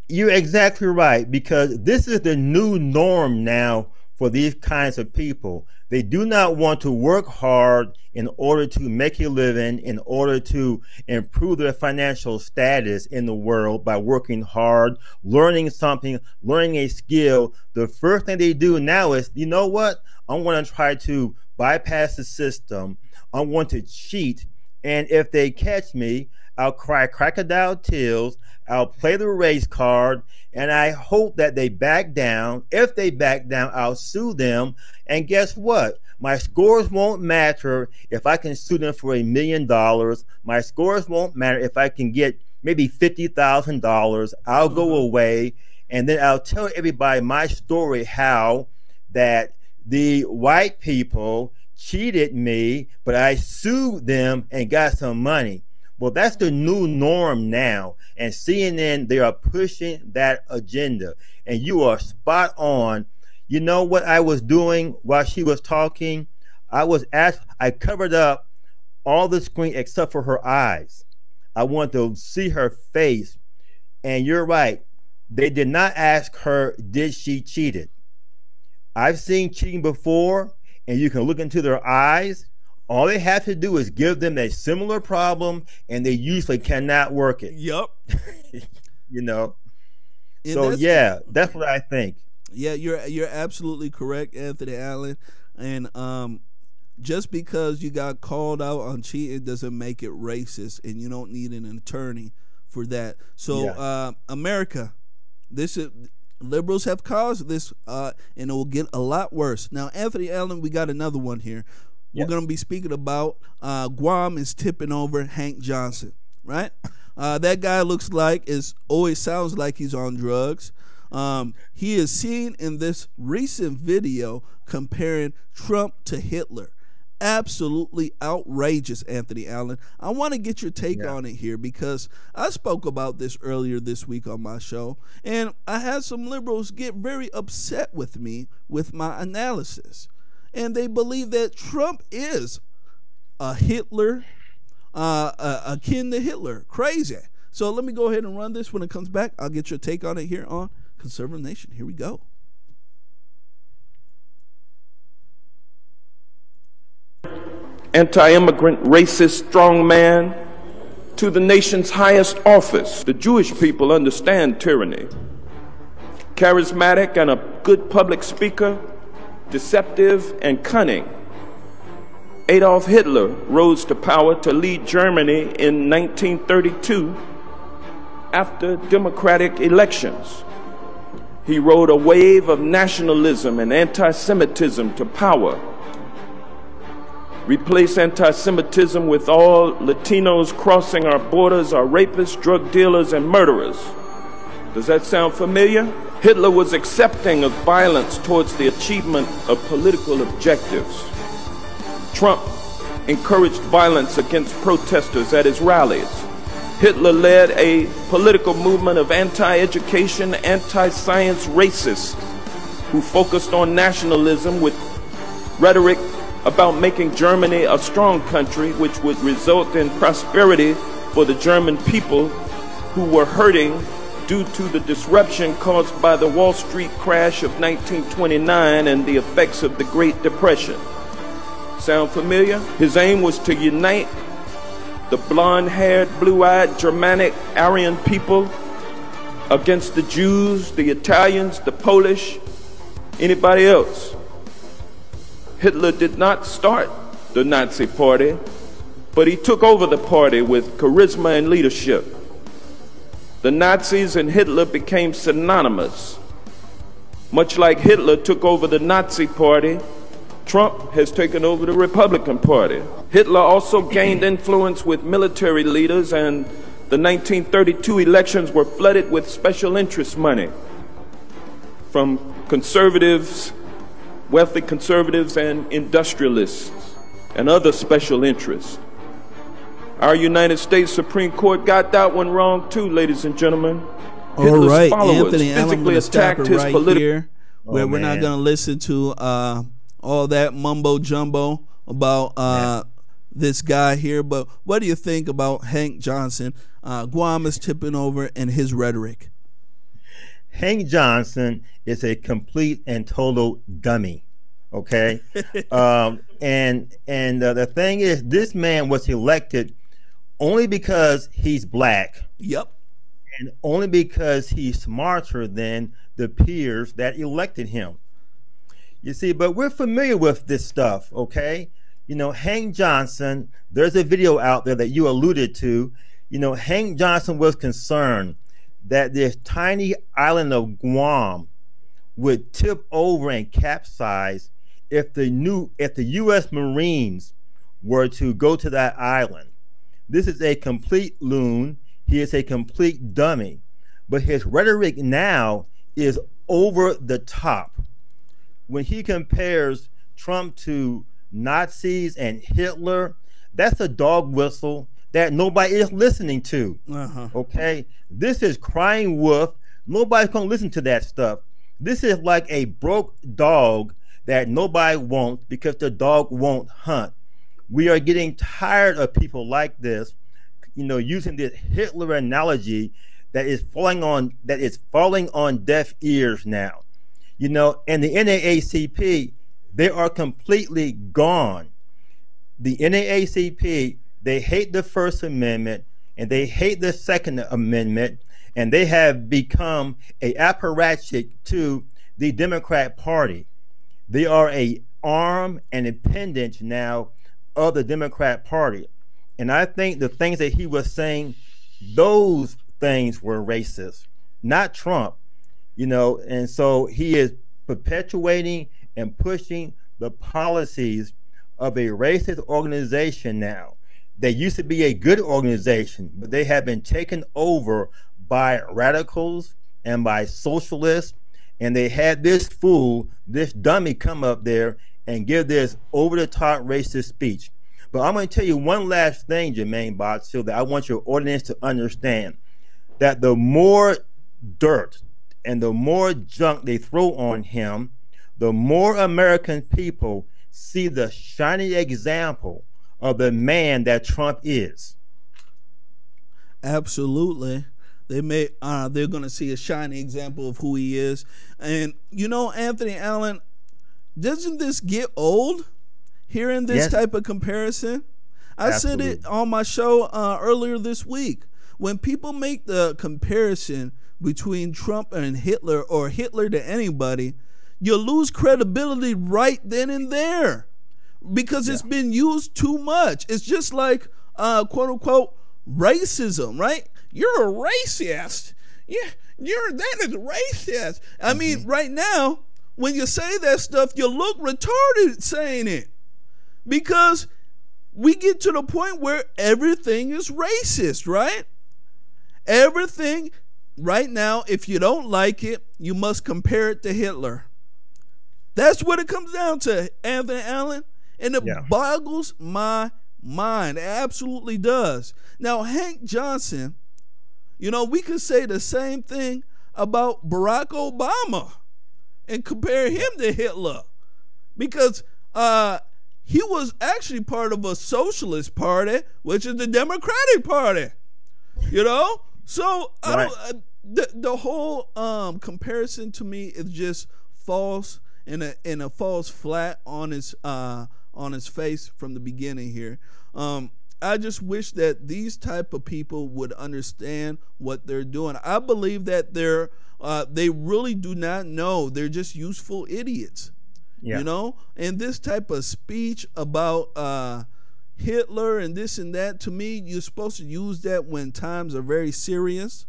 You're exactly right, because this is the new norm now for these kinds of people. They do not want to work hard in order to make a living, in order to improve their financial status in the world by working hard, learning something, learning a skill. The first thing they do now is, you know what? I'm going to try to bypass the system. I'm going to cheat. And if they catch me, I'll cry crocodile tears. I'll play the race card, and I hope that they back down. If they back down, I'll sue them. And guess what? My scores won't matter if I can sue them for $1 million. My scores won't matter if I can get maybe $50,000. I'll go away, and then I'll tell everybody my story, how that the white people cheated me, but I sued them and got some money. Well, that's the new norm now, and CNN, they are pushing that agenda, and you are spot on. You know what I was doing while she was talking? I covered up all the screen except for her eyes. I want to see her face, and you're right. They did not ask her, did she cheated? I've seen cheating before, and you can look into their eyes. All they have to do is give them a similar problem, and they usually cannot work it. Yup. You know. And so yeah, that's what I think. Yeah, you're absolutely correct, Anthony Allen. And just because you got called out on cheating doesn't make it racist, and you don't need an attorney for that. So America, this is, liberals have caused this, and it will get a lot worse. Now, Anthony Allen, we got another one here. We're going to be speaking about Guam is tipping over Hank Johnson, right? That guy always sounds like he's on drugs. He is seen in this recent video comparing Trump to Hitler. Absolutely outrageous, Anthony Allen. I want to get your take on it here, because I spoke about this earlier this week on my show, and I had some liberals get very upset with me with my analysis. And they believe that Trump is a Hitler, akin to Hitler. Crazy. So let me go ahead and run this. When it comes back, I'll get your take on it here on Conservative Nation. Here we go. Anti-immigrant, racist strongman to the nation's highest office. The Jewish people understand tyranny. Charismatic and a good public speaker, deceptive and cunning, Adolf Hitler rose to power to lead Germany in 1932 after democratic elections. He rode a wave of nationalism and anti-Semitism to power. Replace anti-Semitism with all Latinos crossing our borders are rapists, drug dealers, and murderers. Does that sound familiar? Hitler was accepting of violence towards the achievement of political objectives. Trump encouraged violence against protesters at his rallies. Hitler led a political movement of anti-education, anti-science racists who focused on nationalism with rhetoric about making Germany a strong country, which would result in prosperity for the German people who were hurting due to the disruption caused by the Wall Street crash of 1929 and the effects of the Great Depression. Sound familiar? His aim was to unite the blonde-haired, blue-eyed, Germanic, Aryan people against the Jews, the Italians, the Polish, anybody else. Hitler did not start the Nazi Party, but he took over the party with charisma and leadership. The Nazis and Hitler became synonymous. Much like Hitler took over the Nazi Party, Trump has taken over the Republican Party. Hitler also gained influence with military leaders, and the 1932 elections were flooded with special interest money from conservatives, wealthy conservatives and industrialists and other special interests. Our United States Supreme Court got that one wrong too, ladies and gentlemen. All right, Anthony Allen, I'm going to stop it right here, where we're not going to listen to all that mumbo jumbo about this guy here. But what do you think about Hank Johnson? Guam is tipping over and his rhetoric. Hank Johnson is a complete and total dummy. Okay, and the thing is, this man was elected only because he's black. Yep. And only because he's smarter than the peers that elected him. You see, but we're familiar with this stuff, okay? You know, Hank Johnson, there's a video out there that you alluded to. You know, Hank Johnson was concerned that this tiny island of Guam would tip over and capsize if the U.S. Marines were to go to that island. This is a complete loon. He is a complete dummy. But his rhetoric now is over the top. When he compares Trump to Nazis and Hitler, that's a dog whistle that nobody is listening to. Okay? This is crying wolf. Nobody's going to listen to that stuff. This is like a broke dog that nobody wants because the dog won't hunt. We are getting tired of people like this, you know, using this Hitler analogy that is falling on deaf ears now. You know, and the NAACP, they are completely gone. The NAACP, they hate the First Amendment and they hate the Second Amendment, and they have become a apparatchik to the Democrat Party. They are a arm and appendage now of the Democrat Party. And I think the things that he was saying, those things were racist, not Trump, you know. And so he is perpetuating and pushing the policies of a racist organization now. They used to be a good organization, but they have been taken over by radicals and by socialists. And they had this fool, this dummy, come up there and give this over-the-top racist speech. But I'm going to tell you one last thing, Jermaine Bottsill, that I want your audience to understand, that the more dirt and the more junk they throw on him, the more American people see the shining example of the man that Trump is. Absolutely. They're going to see a shining example of who he is. And, you know, Anthony Allen, doesn't this get old, hearing this type of comparison? I said it on my show earlier this week. When people make the comparison between Trump and Hitler, or Hitler to anybody, you lose credibility right then and there, because it's been used too much. It's just like, quote unquote, racism, right? You're a racist. Yeah, that is racist. I mean, right now, when you say that stuff, you look retarded saying it, because we get to the point where everything is racist, right? Everything right now, if you don't like it, you must compare it to Hitler. That's what it comes down to, Anthony Allen. And it boggles my mind. It absolutely does. Now, Hank Johnson, you know, we could say the same thing about Barack Obama and compare him to Hitler, because he was actually part of a socialist party, which is the Democratic Party, you know? So the whole comparison to me is just false, and a false flat on his face from the beginning here. I just wish that these type of people would understand what they're doing. I believe that they really do not know. They're just useful idiots, you know? And this type of speech about Hitler and this and that, to me, you're supposed to use that when times are very serious,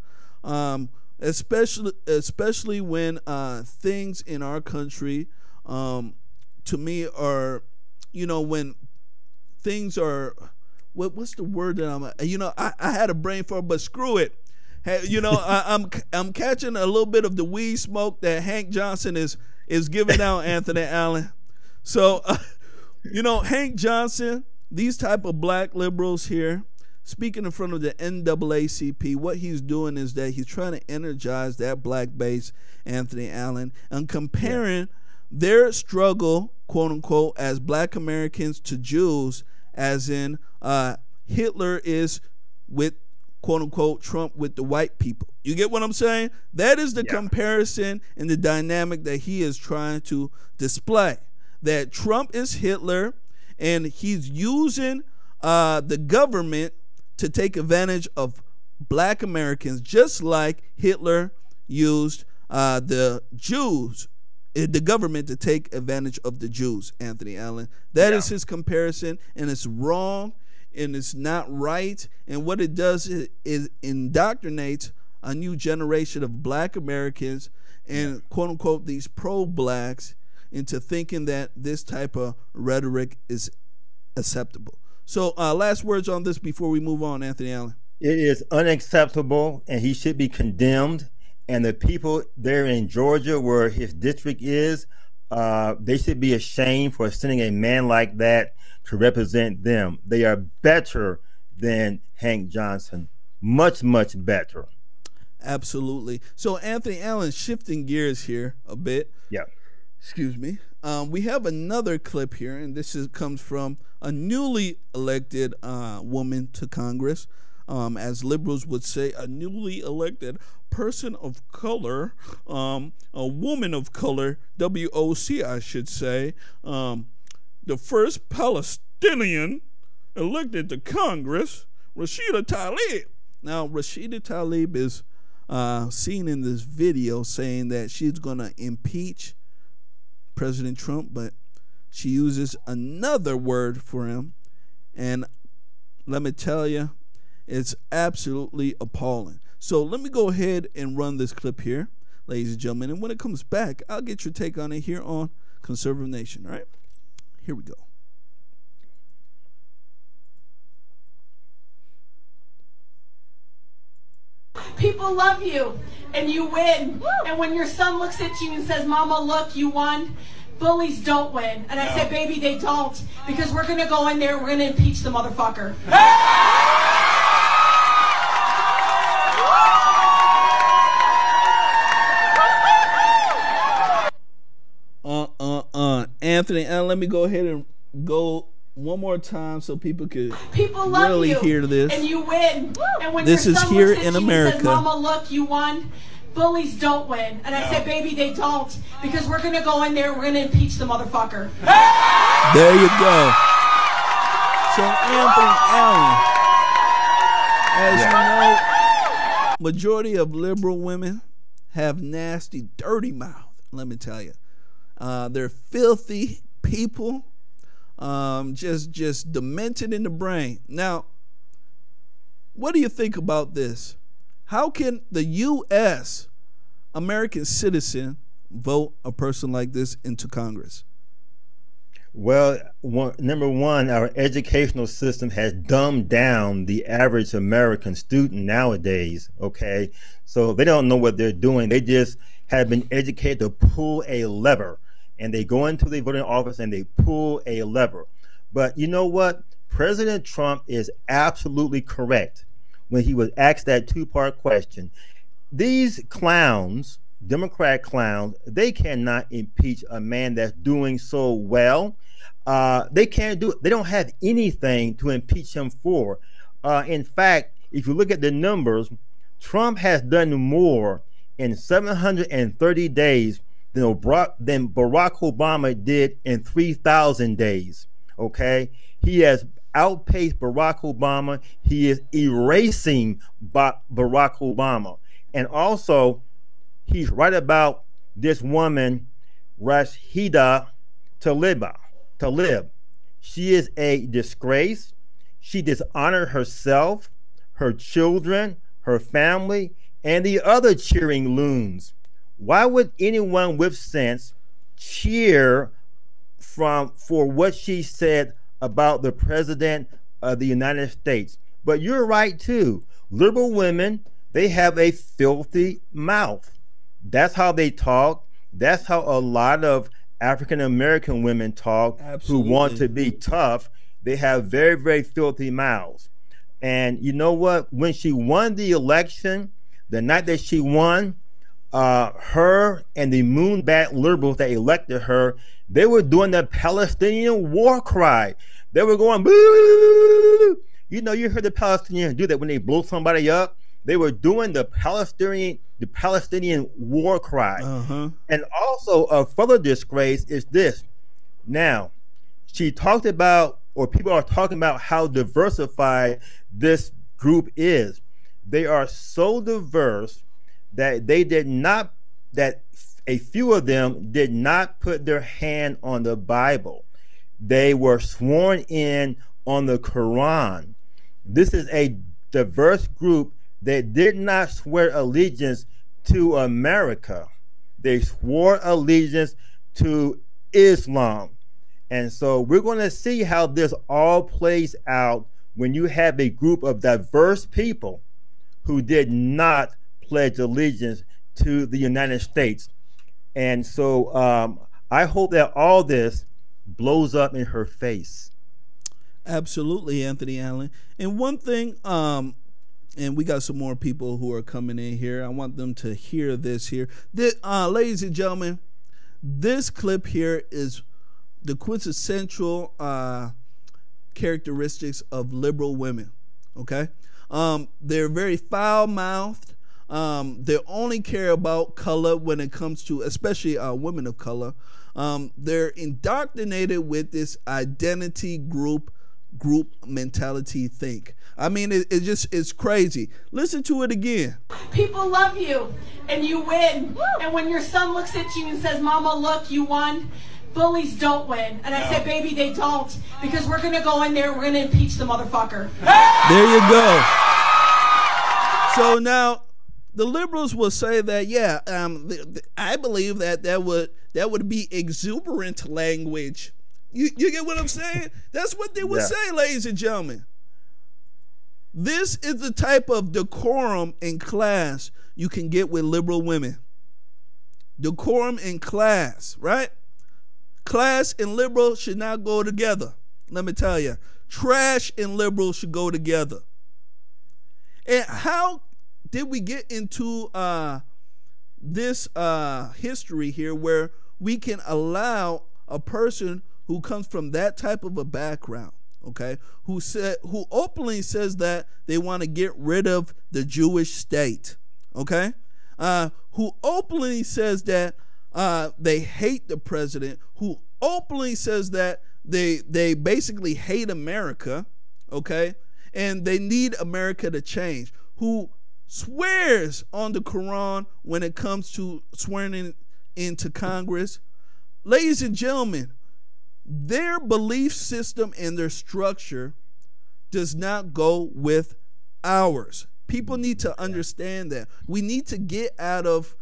especially when things in our country, to me, are, you know, when things are, what's the word that I had a brain for, but screw it. You know, I'm catching a little bit of the weed smoke that Hank Johnson is giving out, Anthony Allen. So, you know, Hank Johnson, these type of black liberals here, speaking in front of the NAACP, what he's doing is that he's trying to energize that black base, Anthony Allen, and comparing their struggle, quote unquote, as black Americans to Jews, as in Hitler is with, quote unquote, Trump with the white people. You get what I'm saying? That is the comparison and the dynamic that he is trying to display. That Trump is Hitler, and he's using the government to take advantage of black Americans, just like Hitler used the Jews, the government, to take advantage of the Jews, Anthony Allen. That is his comparison, and it's wrong, and it's not right. And what it does is indoctrinates a new generation of black Americans and, quote unquote, these pro-blacks into thinking that this type of rhetoric is acceptable. So last words on this before we move on, Anthony Allen. It is unacceptable, and he should be condemned. And the people there in Georgia, where his district is, they should be ashamed for sending a man like that to represent them. They are better than Hank Johnson. Much, much better. Absolutely. So, Anthony Allen, shifting gears here a bit. Excuse me. We have another clip here, and this comes from a newly elected woman to Congress. As liberals would say, a newly elected person of color, a woman of color, WOC, I should say, the first Palestinian elected to Congress, Rashida Tlaib. Now, Rashida Tlaib is seen in this video saying that she's going to impeach President Trump, but she uses another word for him, and let me tell you, it's absolutely appalling. So let me go ahead and run this clip here, ladies and gentlemen, and when it comes back, I'll get your take on it here on Conservative Nation. All right, here we go. People love you, and you win. And when your son looks at you and says, Mama, look, you won, bullies don't win. And I said, baby, they don't, because we're going to go in there, we're going to impeach the motherfucker. Anthony, let me go ahead and go one more time so people could love really you, hear this. And you win. And when this your is son here looks at in you America. And says, Mama, look, you won, bullies don't win. And I said, baby, they don't, because we're going to go in there, we're going to impeach the motherfucker. There you go. So Anthony Allen, as you know, majority of liberal women have nasty, dirty mouth. Let me tell you, they're filthy people, just demented in the brain. Now, what do you think about this? How can the U.S. American citizen vote a person like this into Congress? Well, number one, our educational system has dumbed down the average American student nowadays, okay? So they don't know what they're doing. They just have been educated to pull a lever, and they go into the voting office and they pull a lever. But you know what? President Trump is absolutely correct when he was asked that two-part question. These clowns, Democrat clowns, they cannot impeach a man that's doing so well. They can't do it. They don't have anything to impeach him for. In fact, if you look at the numbers, Trump has done more in 730 days than Barack Obama did in 3,000 days. Okay, he has outpaced Barack Obama. He is erasing Barack Obama, and also he's right about this woman, Rashida Tlaib. She is a disgrace. She dishonored herself, her children, her family, and the other cheering loons. Why would anyone with sense cheer for what she said about the president of the United States? But you're right too. Liberal women, they have a filthy mouth. That's how they talk. That's how a lot of African American women talk. Absolutely. Who want to be tough. They have very, very filthy mouths. And you know what? When she won the election, the night that she won, her and the moonbat liberals that elected her, they were doing the Palestinian war cry. They were going, boo! You know, you heard the Palestinians do that when they blow somebody up. They were doing the Palestinian war cry. And also a further disgrace is this. Now, she talked about, or people are talking about how diversified this group is. They are so diverse that a few of them did not put their hand on the Bible. They were sworn in on the Quran. This is a diverse group that did not swear allegiance to America. They swore allegiance to Islam. And so we're going to see how this all plays out when you have a group of diverse people who did not pledge allegiance to the United States. And so I hope that all this blows up in her face. Absolutely, Anthony Allen. And one thing, and we got some more people who are coming in here. I want them to hear this here. Ladies and gentlemen, this clip here is the quintessential characteristics of liberal women. Okay, they're very foul-mouthed. They only care about color when it comes to, especially women of color. They're indoctrinated with this identity group mentality think. I mean, it's crazy. Listen to it again. People love you, and you win. And when your son looks at you and says, Mama, look, you won, bullies don't win. And I said, baby, they don't. Because we're going to go in there, we're going to impeach the motherfucker. There you go. So now, the liberals will say that, yeah, I believe that would be exuberant language. You get what I'm saying? That's what they would say, ladies and gentlemen. This is the type of decorum and class you can get with liberal women. Decorum and class, right? Class and liberal should not go together. Let me tell you, trash and liberal should go together. And how did we get into this history here where we can allow a person who comes from that type of a background, okay, who openly says that they want to get rid of the Jewish state, okay, who openly says that they hate the president, who openly says that they basically hate America, okay, and they need America to change, who swears on the Quran when it comes to swearing into Congress. Ladies and gentlemen, their belief system and their structure does not go with ours. People need to understand that. We need to get out of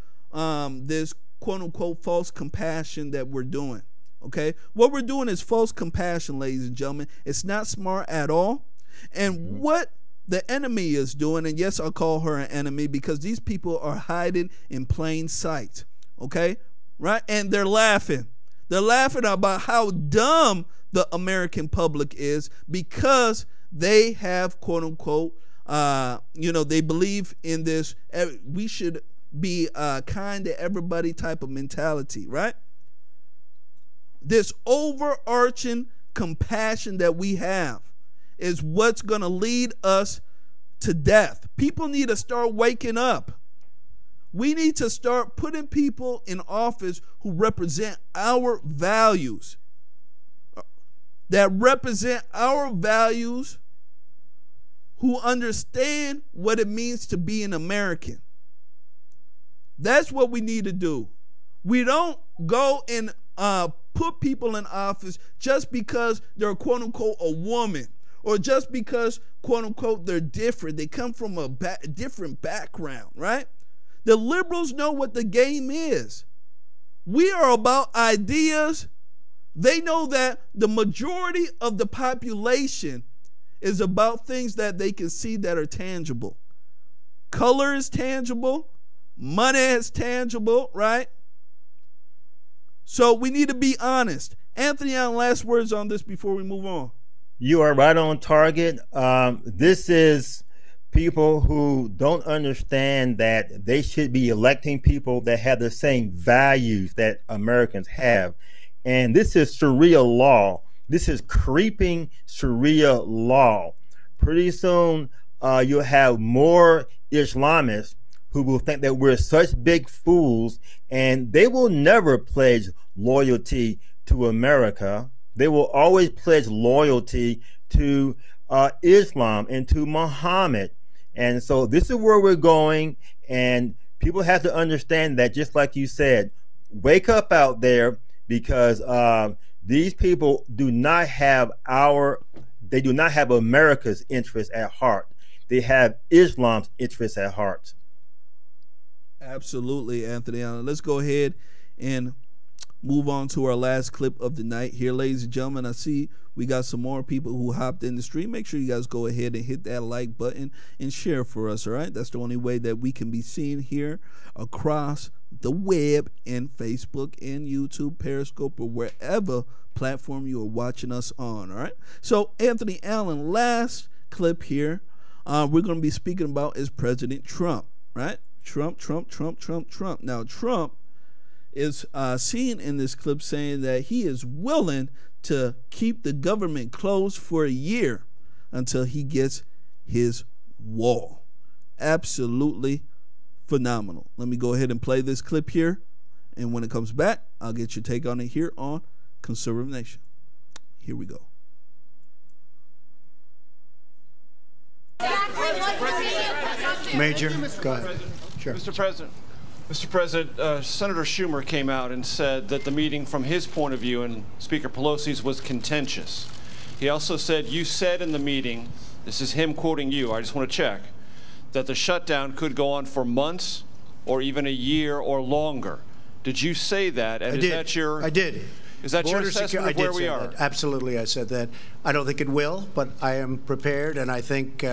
this quote-unquote false compassion that we're doing, okay? What we're doing is false compassion, ladies and gentlemen. It's not smart at all. And what the enemy is doing, and yes, I'll call her an enemy because these people are hiding in plain sight, okay? Right? And they're laughing. They're laughing about how dumb the American public is because they have, quote unquote, they believe in this, we should be kind to everybody type of mentality, right? This overarching compassion that we have is what's going to lead us to death. People need to start waking up. We need to start putting people in office who represent our values, who understand what it means to be an American. That's what we need to do. We don't go and put people in office just because they're quote unquote a woman, or just because quote unquote they're different. They come from a different background, right? The liberals know what the game is. We are about ideas. They know that the majority of the population is about things that they can see that are tangible. Color is tangible. Money is tangible, right? So we need to be honest. Anthony, last words on this before we move on. You are right on target. This is people who don't understand that they should be electing people that have the same values that Americans have. And this is Sharia law. This is creeping Sharia law. Pretty soon, you'll have more Islamists who will think that we're such big fools, and they will never pledge loyalty to America. They will always pledge loyalty to Islam and to Muhammad. And so this is where we're going, and people have to understand that, just like you said, wake up out there, because these people do not have America's interests at heart. They have Islam's interests at heart. Absolutely, Anthony Allen. Let's go ahead and move on to our last clip of the night here, ladies and gentlemen. I see we got some more people who hopped in the stream. Make sure you guys go ahead and hit that like button and share for us, all right? That's the only way that we can be seen here across the web and Facebook and YouTube, Periscope, or wherever platform you are watching us on, all right? So, Anthony Allen, last clip here we're going to be speaking about is President Trump, right? Trump. Now, Trump is seen in this clip saying that he is willing to keep the government closed for a year until he gets his wall. Absolutely phenomenal. Let me go ahead and play this clip here, and when it comes back, I'll get your take on it here on Conservative Nation. Here we go. Major, go ahead. Sure. Mr. President, Mr. President, Senator Schumer came out and said that the meeting from his point of view and Speaker Pelosi's was contentious. He also said, you said in the meeting, this is him quoting you, I just want to check, that the shutdown could go on for months or even a year or longer. Did you say that? And I did. Is that your assessment of where we are? That. Absolutely, I said that. I don't think it will, but I am prepared, and I think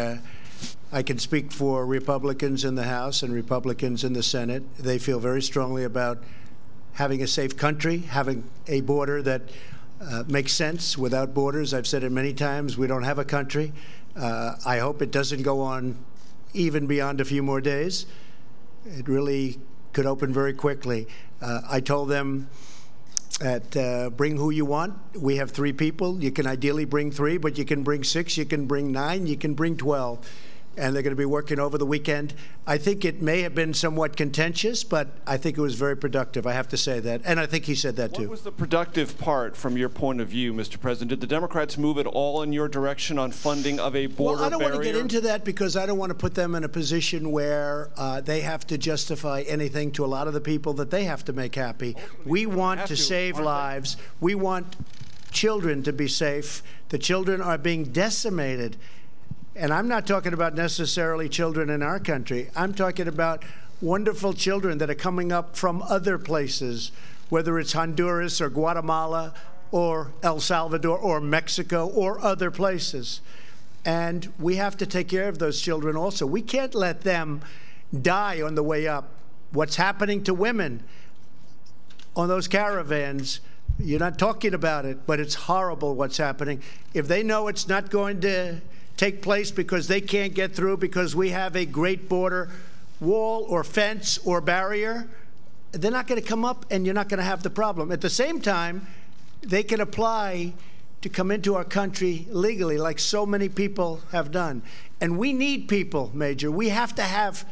I can speak for Republicans in the House and Republicans in the Senate. They feel very strongly about having a safe country, having a border that makes sense without borders. I've said it many times, we don't have a country. I hope it doesn't go on even beyond a few more days. It really could open very quickly. I told them that bring who you want. We have 3 people. You can ideally bring 3, but you can bring 6, you can bring 9, you can bring 12. And they're going to be working over the weekend. I think it may have been somewhat contentious, but I think it was very productive. I have to say that. And I think he said that too. What was the productive part from your point of view, Mr. President? Did the Democrats move at all in your direction on funding of a border barrier? Well, I don't want to get into that because I don't want to put them in a position where they have to justify anything to a lot of the people that they have to make happy. We want to save lives. We want children to be safe. The children are being decimated. And I'm not talking about necessarily children in our country. I'm talking about wonderful children that are coming up from other places, whether it's Honduras or Guatemala or El Salvador or Mexico or other places. And we have to take care of those children also. We can't let them die on the way up. What's happening to women on those caravans, you're not talking about it, but it's horrible what's happening. If they know it's not going to take place because they can't get through because we have a great border wall or fence or barrier, they're not going to come up and you're not going to have the problem. At the same time, they can apply to come into our country legally like so many people have done. And we need people, Major. We have to have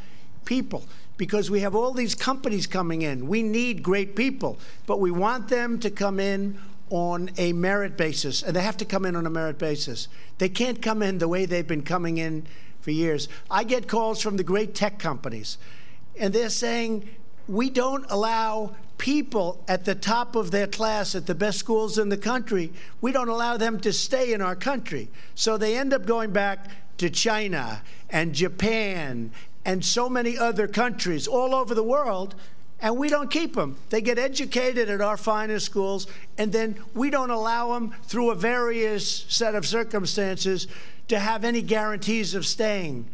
people because we have all these companies coming in. We need great people, but we want them to come in on a merit basis, and they have to come in on a merit basis. They can't come in the way they've been coming in for years. I get calls from the great tech companies, and they're saying, we don't allow people at the top of their class at the best schools in the country, we don't allow them to stay in our country. So they end up going back to China and Japan and so many other countries all over the world, and we don't keep them. They get educated at our finest schools, and then we don't allow them through a various set of circumstances to have any guarantees of staying.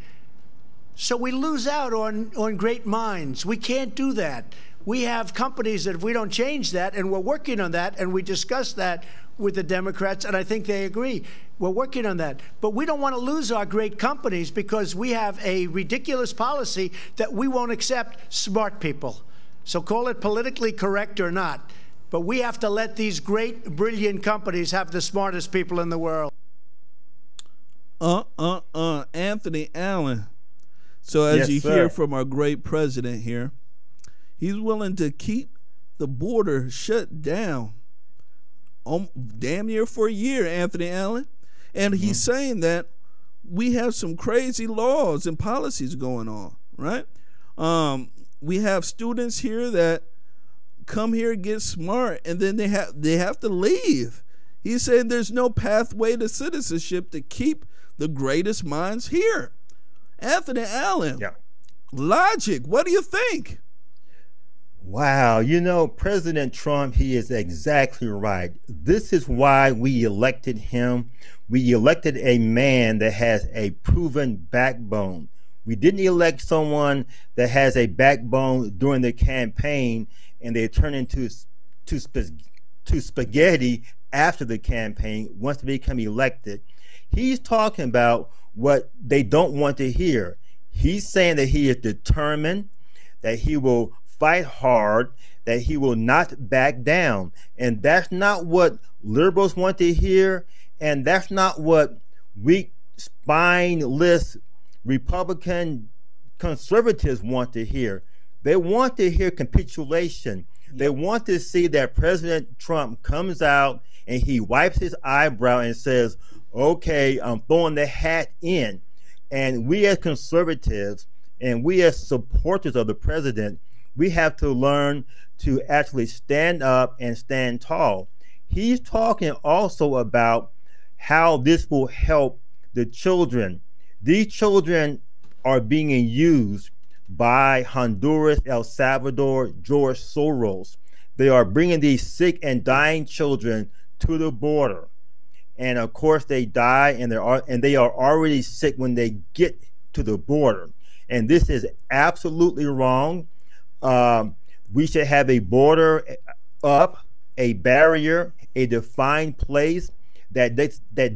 So we lose out on great minds. We can't do that. We have companies that if we don't change that, and we're working on that, and we discussed that with the Democrats, and I think they agree. We're working on that. But we don't want to lose our great companies because we have a ridiculous policy that we won't accept smart people. So call it politically correct or not, but we have to let these great, brilliant companies have the smartest people in the world. Anthony Allen. So as you hear from our great president here, he's willing to keep the border shut down damn near for a year, Anthony Allen. And he's saying that we have some crazy laws and policies going on, right? We have students here that come here, get smart, and then they have to leave. He's saying there's no pathway to citizenship to keep the greatest minds here. Anthony Allen, logic, what do you think? Wow, you know, President Trump, he is exactly right. This is why we elected him. We elected a man that has a proven backbone. We didn't elect someone that has a backbone during the campaign and they turn into spaghetti after the campaign once they become elected. He's talking about what they don't want to hear. He's saying that he is determined, that he will fight hard, that he will not back down. And that's not what liberals want to hear, and that's not what weak, spineless Republican conservatives want to hear. They want to hear capitulation. They want to see that President Trump comes out and he wipes his eyebrow and says, okay, I'm throwing the hat in. And we as conservatives and we as supporters of the president, We have to learn to actually stand up and stand tall. He's talking also about how this will help the children. These children are being used by Honduras, El Salvador, George Soros. They are bringing these sick and dying children to the border. And of course they die, and they are already sick when they get to the border. And this is absolutely wrong. We should have a border up, a barrier, a defined place that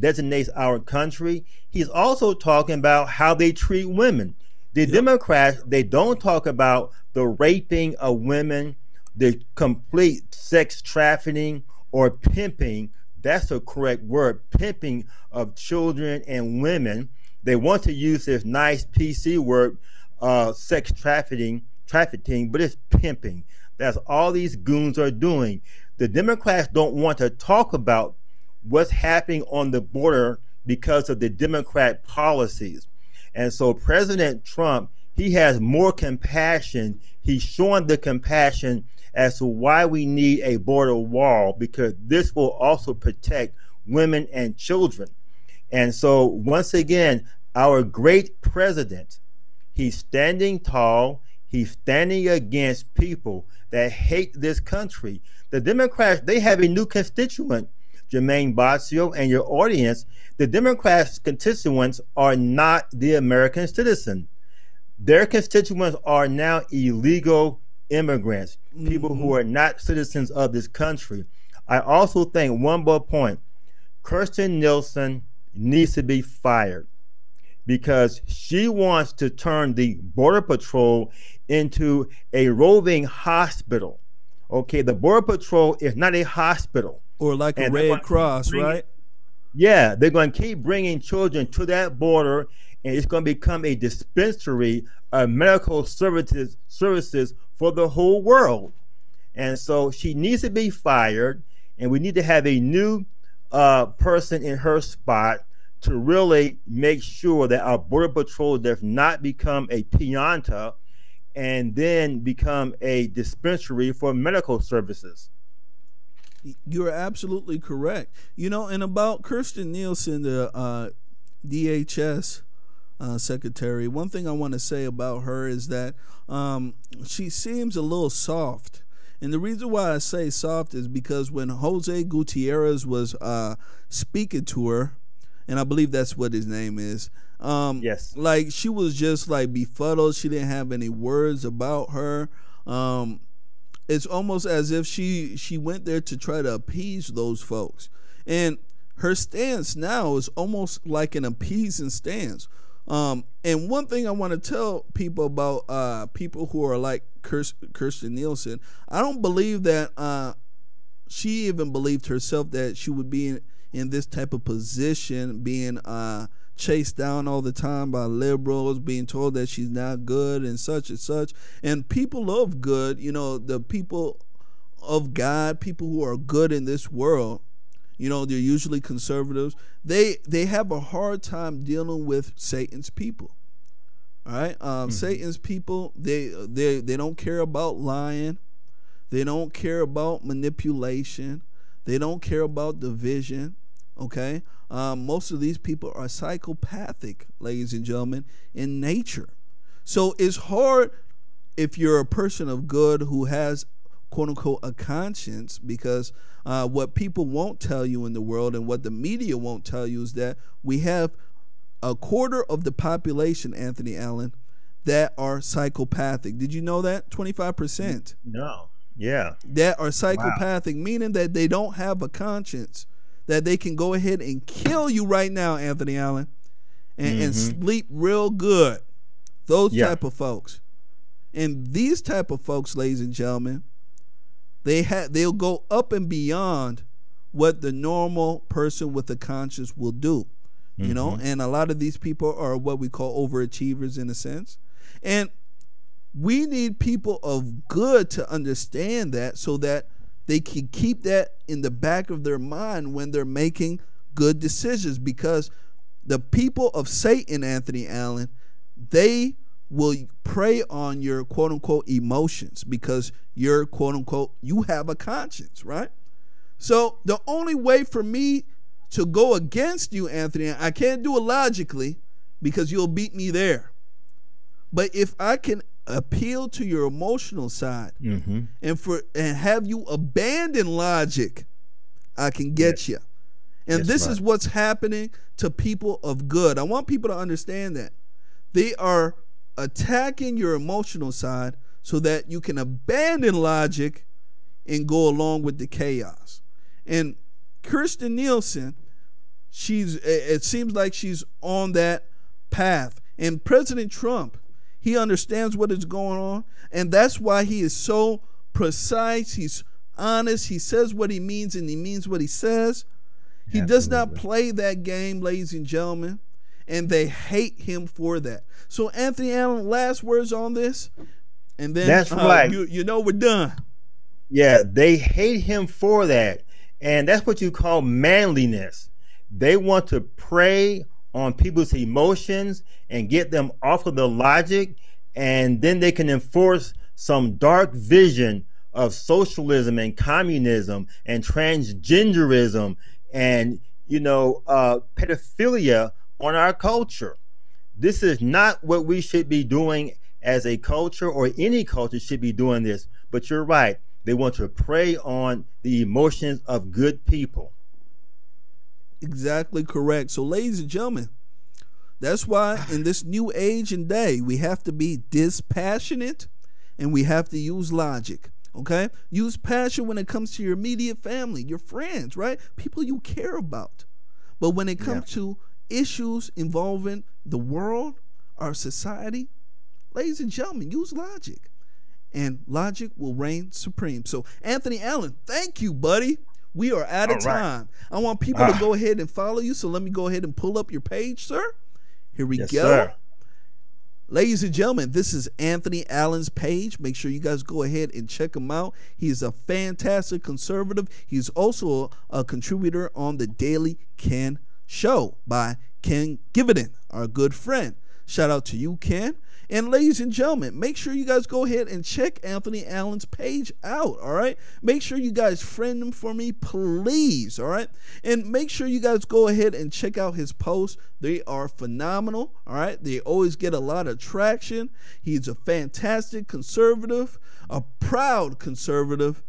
designates our country. He's also talking about how they treat women. The Democrats, they don't talk about the raping of women, the complete sex trafficking or pimping. That's the correct word, pimping of children and women. They want to use this nice PC word, sex trafficking, but it's pimping. That's all these goons are doing. The Democrats don't want to talk about what's happening on the border because of the Democrat policies. And so President Trump, he has more compassion. He's showing the compassion as to why we need a border wall, because this will also protect women and children. And so once again, our great president, he's standing tall. He's standing against people that hate this country. The Democrats, they have a new constituent, Jermaine Baccio, and your audience. The Democrats' constituents are not the American citizen. Their constituents are now illegal immigrants, people who are not citizens of this country. I also think one more point, Kirstjen Nielsen needs to be fired because she wants to turn the Border Patrol into a roving hospital. Okay, the Border Patrol is not a hospital. Or like a Red Cross, right? Yeah, they're going to keep bringing children to that border, and it's going to become a dispensary of medical services for the whole world. And so she needs to be fired, and we need to have a new person in her spot to really make sure that our Border Patrol does not become a pianta and then become a dispensary for medical services. You're absolutely correct. You know, and about Kirstjen Nielsen, the DHS secretary, one thing I want to say about her is that she seems a little soft. And the reason why I say soft is because when Jose Gutierrez was speaking to her, and I believe that's what his name is, yes, like she was just like befuddled. She didn't have any words about her. It's almost as if she went there to try to appease those folks. And her stance now is almost like an appeasing stance. And one thing I want to tell people about people who are like Kirstjen Nielsen, I don't believe that she even believed herself that she would be in this type of position, being chased down all the time by liberals, being told that she's not good and such and such. And people of good, you know, the people of God, people who are good in this world, you know, they're usually conservatives. They have a hard time dealing with Satan's people. All right, Satan's people, they don't care about lying. They don't care about manipulation. They don't care about division. Okay, most of these people are psychopathic, ladies and gentlemen, in nature. So it's hard if you're a person of good who has, quote unquote, a conscience, because what people won't tell you in the world and what the media won't tell you is that we have a quarter of the population, Anthony Allen, that are psychopathic. Did you know that? 25%. No. Yeah. That are psychopathic, wow. Meaning that they don't have a conscience, that they can go ahead and kill you right now, Anthony Allen, and sleep real good. Those type of folks. And these type of folks, ladies and gentlemen, they'll go up and beyond what the normal person with a conscience will do. You know, and a lot of these people are what we call overachievers in a sense. And we need people of good to understand that, so that they can keep that in the back of their mind when they're making good decisions. Because the people of Satan, Anthony Allen, they will prey on your quote unquote emotions because you're quote unquote, you have a conscience, right? So the only way for me to go against you, Anthony, I can't do it logically because you'll beat me there. But if I can appeal to your emotional side and have you abandon logic, I can get you. And this is what's happening to people of good. I want people to understand that. They are attacking your emotional side so that you can abandon logic and go along with the chaos. And Kirstjen Nielsen, it seems like she's on that path. And President Trump, he understands what is going on, and that's why he is so precise. He's honest. He says what he means, and he means what he says. He does not play that game, ladies and gentlemen, and they hate him for that. So, Anthony Allen, last words on this, and then that's right. You know we're done. Yeah, they hate him for that, and that's what you call manliness. They want to prey on people's emotions and get them off of the logic, and then they can enforce some dark vision of socialism and communism and transgenderism and, you know, pedophilia on our culture. This is not what we should be doing as a culture, or any culture should be doing this. But you're right. They want to prey on the emotions of good people. Exactly correct. So, ladies and gentlemen, that's why in this new age and day, we have to be dispassionate and we have to use logic. Okay? Use passion when it comes to your immediate family, your friends, right? People you care about. But when it comes to issues involving the world, our society, ladies and gentlemen, use logic. And logic will reign supreme. So, Anthony Allen, thank you, buddy. We are out of time. I want people to go ahead and follow you. So let me go ahead and pull up your page, sir. Here we go. Sir. Ladies and gentlemen, this is Anthony Allen's page. Make sure you guys go ahead and check him out. He's a fantastic conservative. He's also a contributor on the Daily Ken Show by Ken Givenden, our good friend. Shout out to you, Ken. And ladies and gentlemen, make sure you guys go ahead and check Anthony Allen's page out, all right? Make sure you guys friend him for me, please, all right? And make sure you guys go ahead and check out his posts. They are phenomenal, all right? They always get a lot of traction. He's a fantastic conservative, a proud conservative,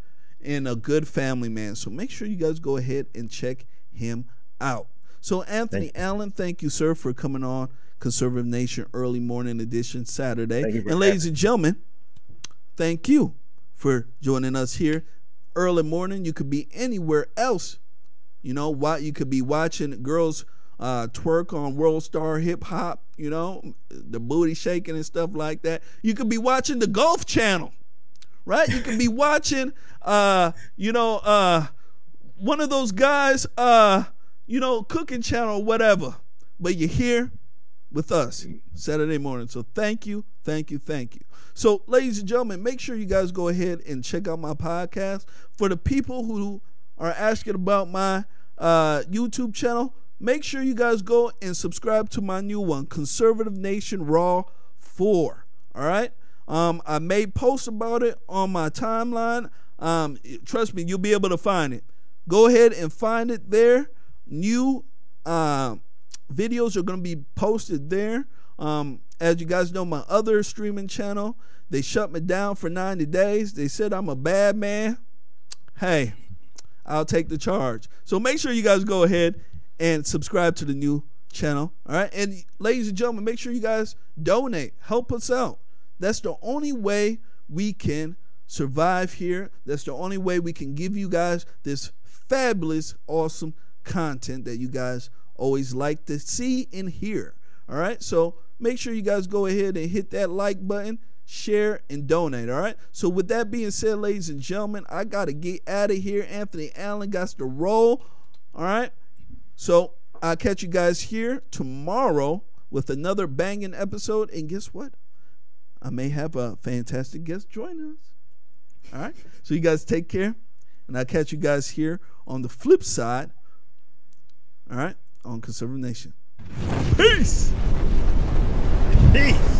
and a good family man. So make sure you guys go ahead and check him out. So Anthony Allen, thank you, sir, for coming on Conservative Nation Early Morning Edition Saturday. And ladies and gentlemen, thank you for joining us here early morning. You could be anywhere else. You know what? You could be watching girls twerk on World Star Hip Hop, you know, the booty shaking and stuff like that. You could be watching the Golf Channel, right? You could be watching, you know, one of those guys, you know, Cooking Channel or whatever. But you're here with us Saturday morning. So thank you, thank you, thank you. So ladies and gentlemen, make sure you guys go ahead and check out my podcast. For the people who are asking about my YouTube channel, make sure you guys go and subscribe to my new one, Conservative Nation Raw 4. All right? I made posts about it on my timeline. Trust me, you'll be able to find it. Go ahead and find it there. New videos are going to be posted there. As you guys know, my other streaming channel, they shut me down for 90 days. They said I'm a bad man. Hey, I'll take the charge. So make sure you guys go ahead and subscribe to the new channel. All right. And ladies and gentlemen, make sure you guys donate. Help us out. That's the only way we can survive here. That's the only way we can give you guys this fabulous, awesome content that you guys always like to see and hear. All right, so make sure you guys go ahead and hit that like button, share, and donate. All right, so with that being said, ladies and gentlemen, I gotta get out of here. Anthony Allen got to roll. All right, so I'll catch you guys here tomorrow with another banging episode. And guess what? I may have a fantastic guest join us. All right, so you guys take care, and I'll catch you guys here on the flip side. All right, on Conservative Nation. Peace. Peace.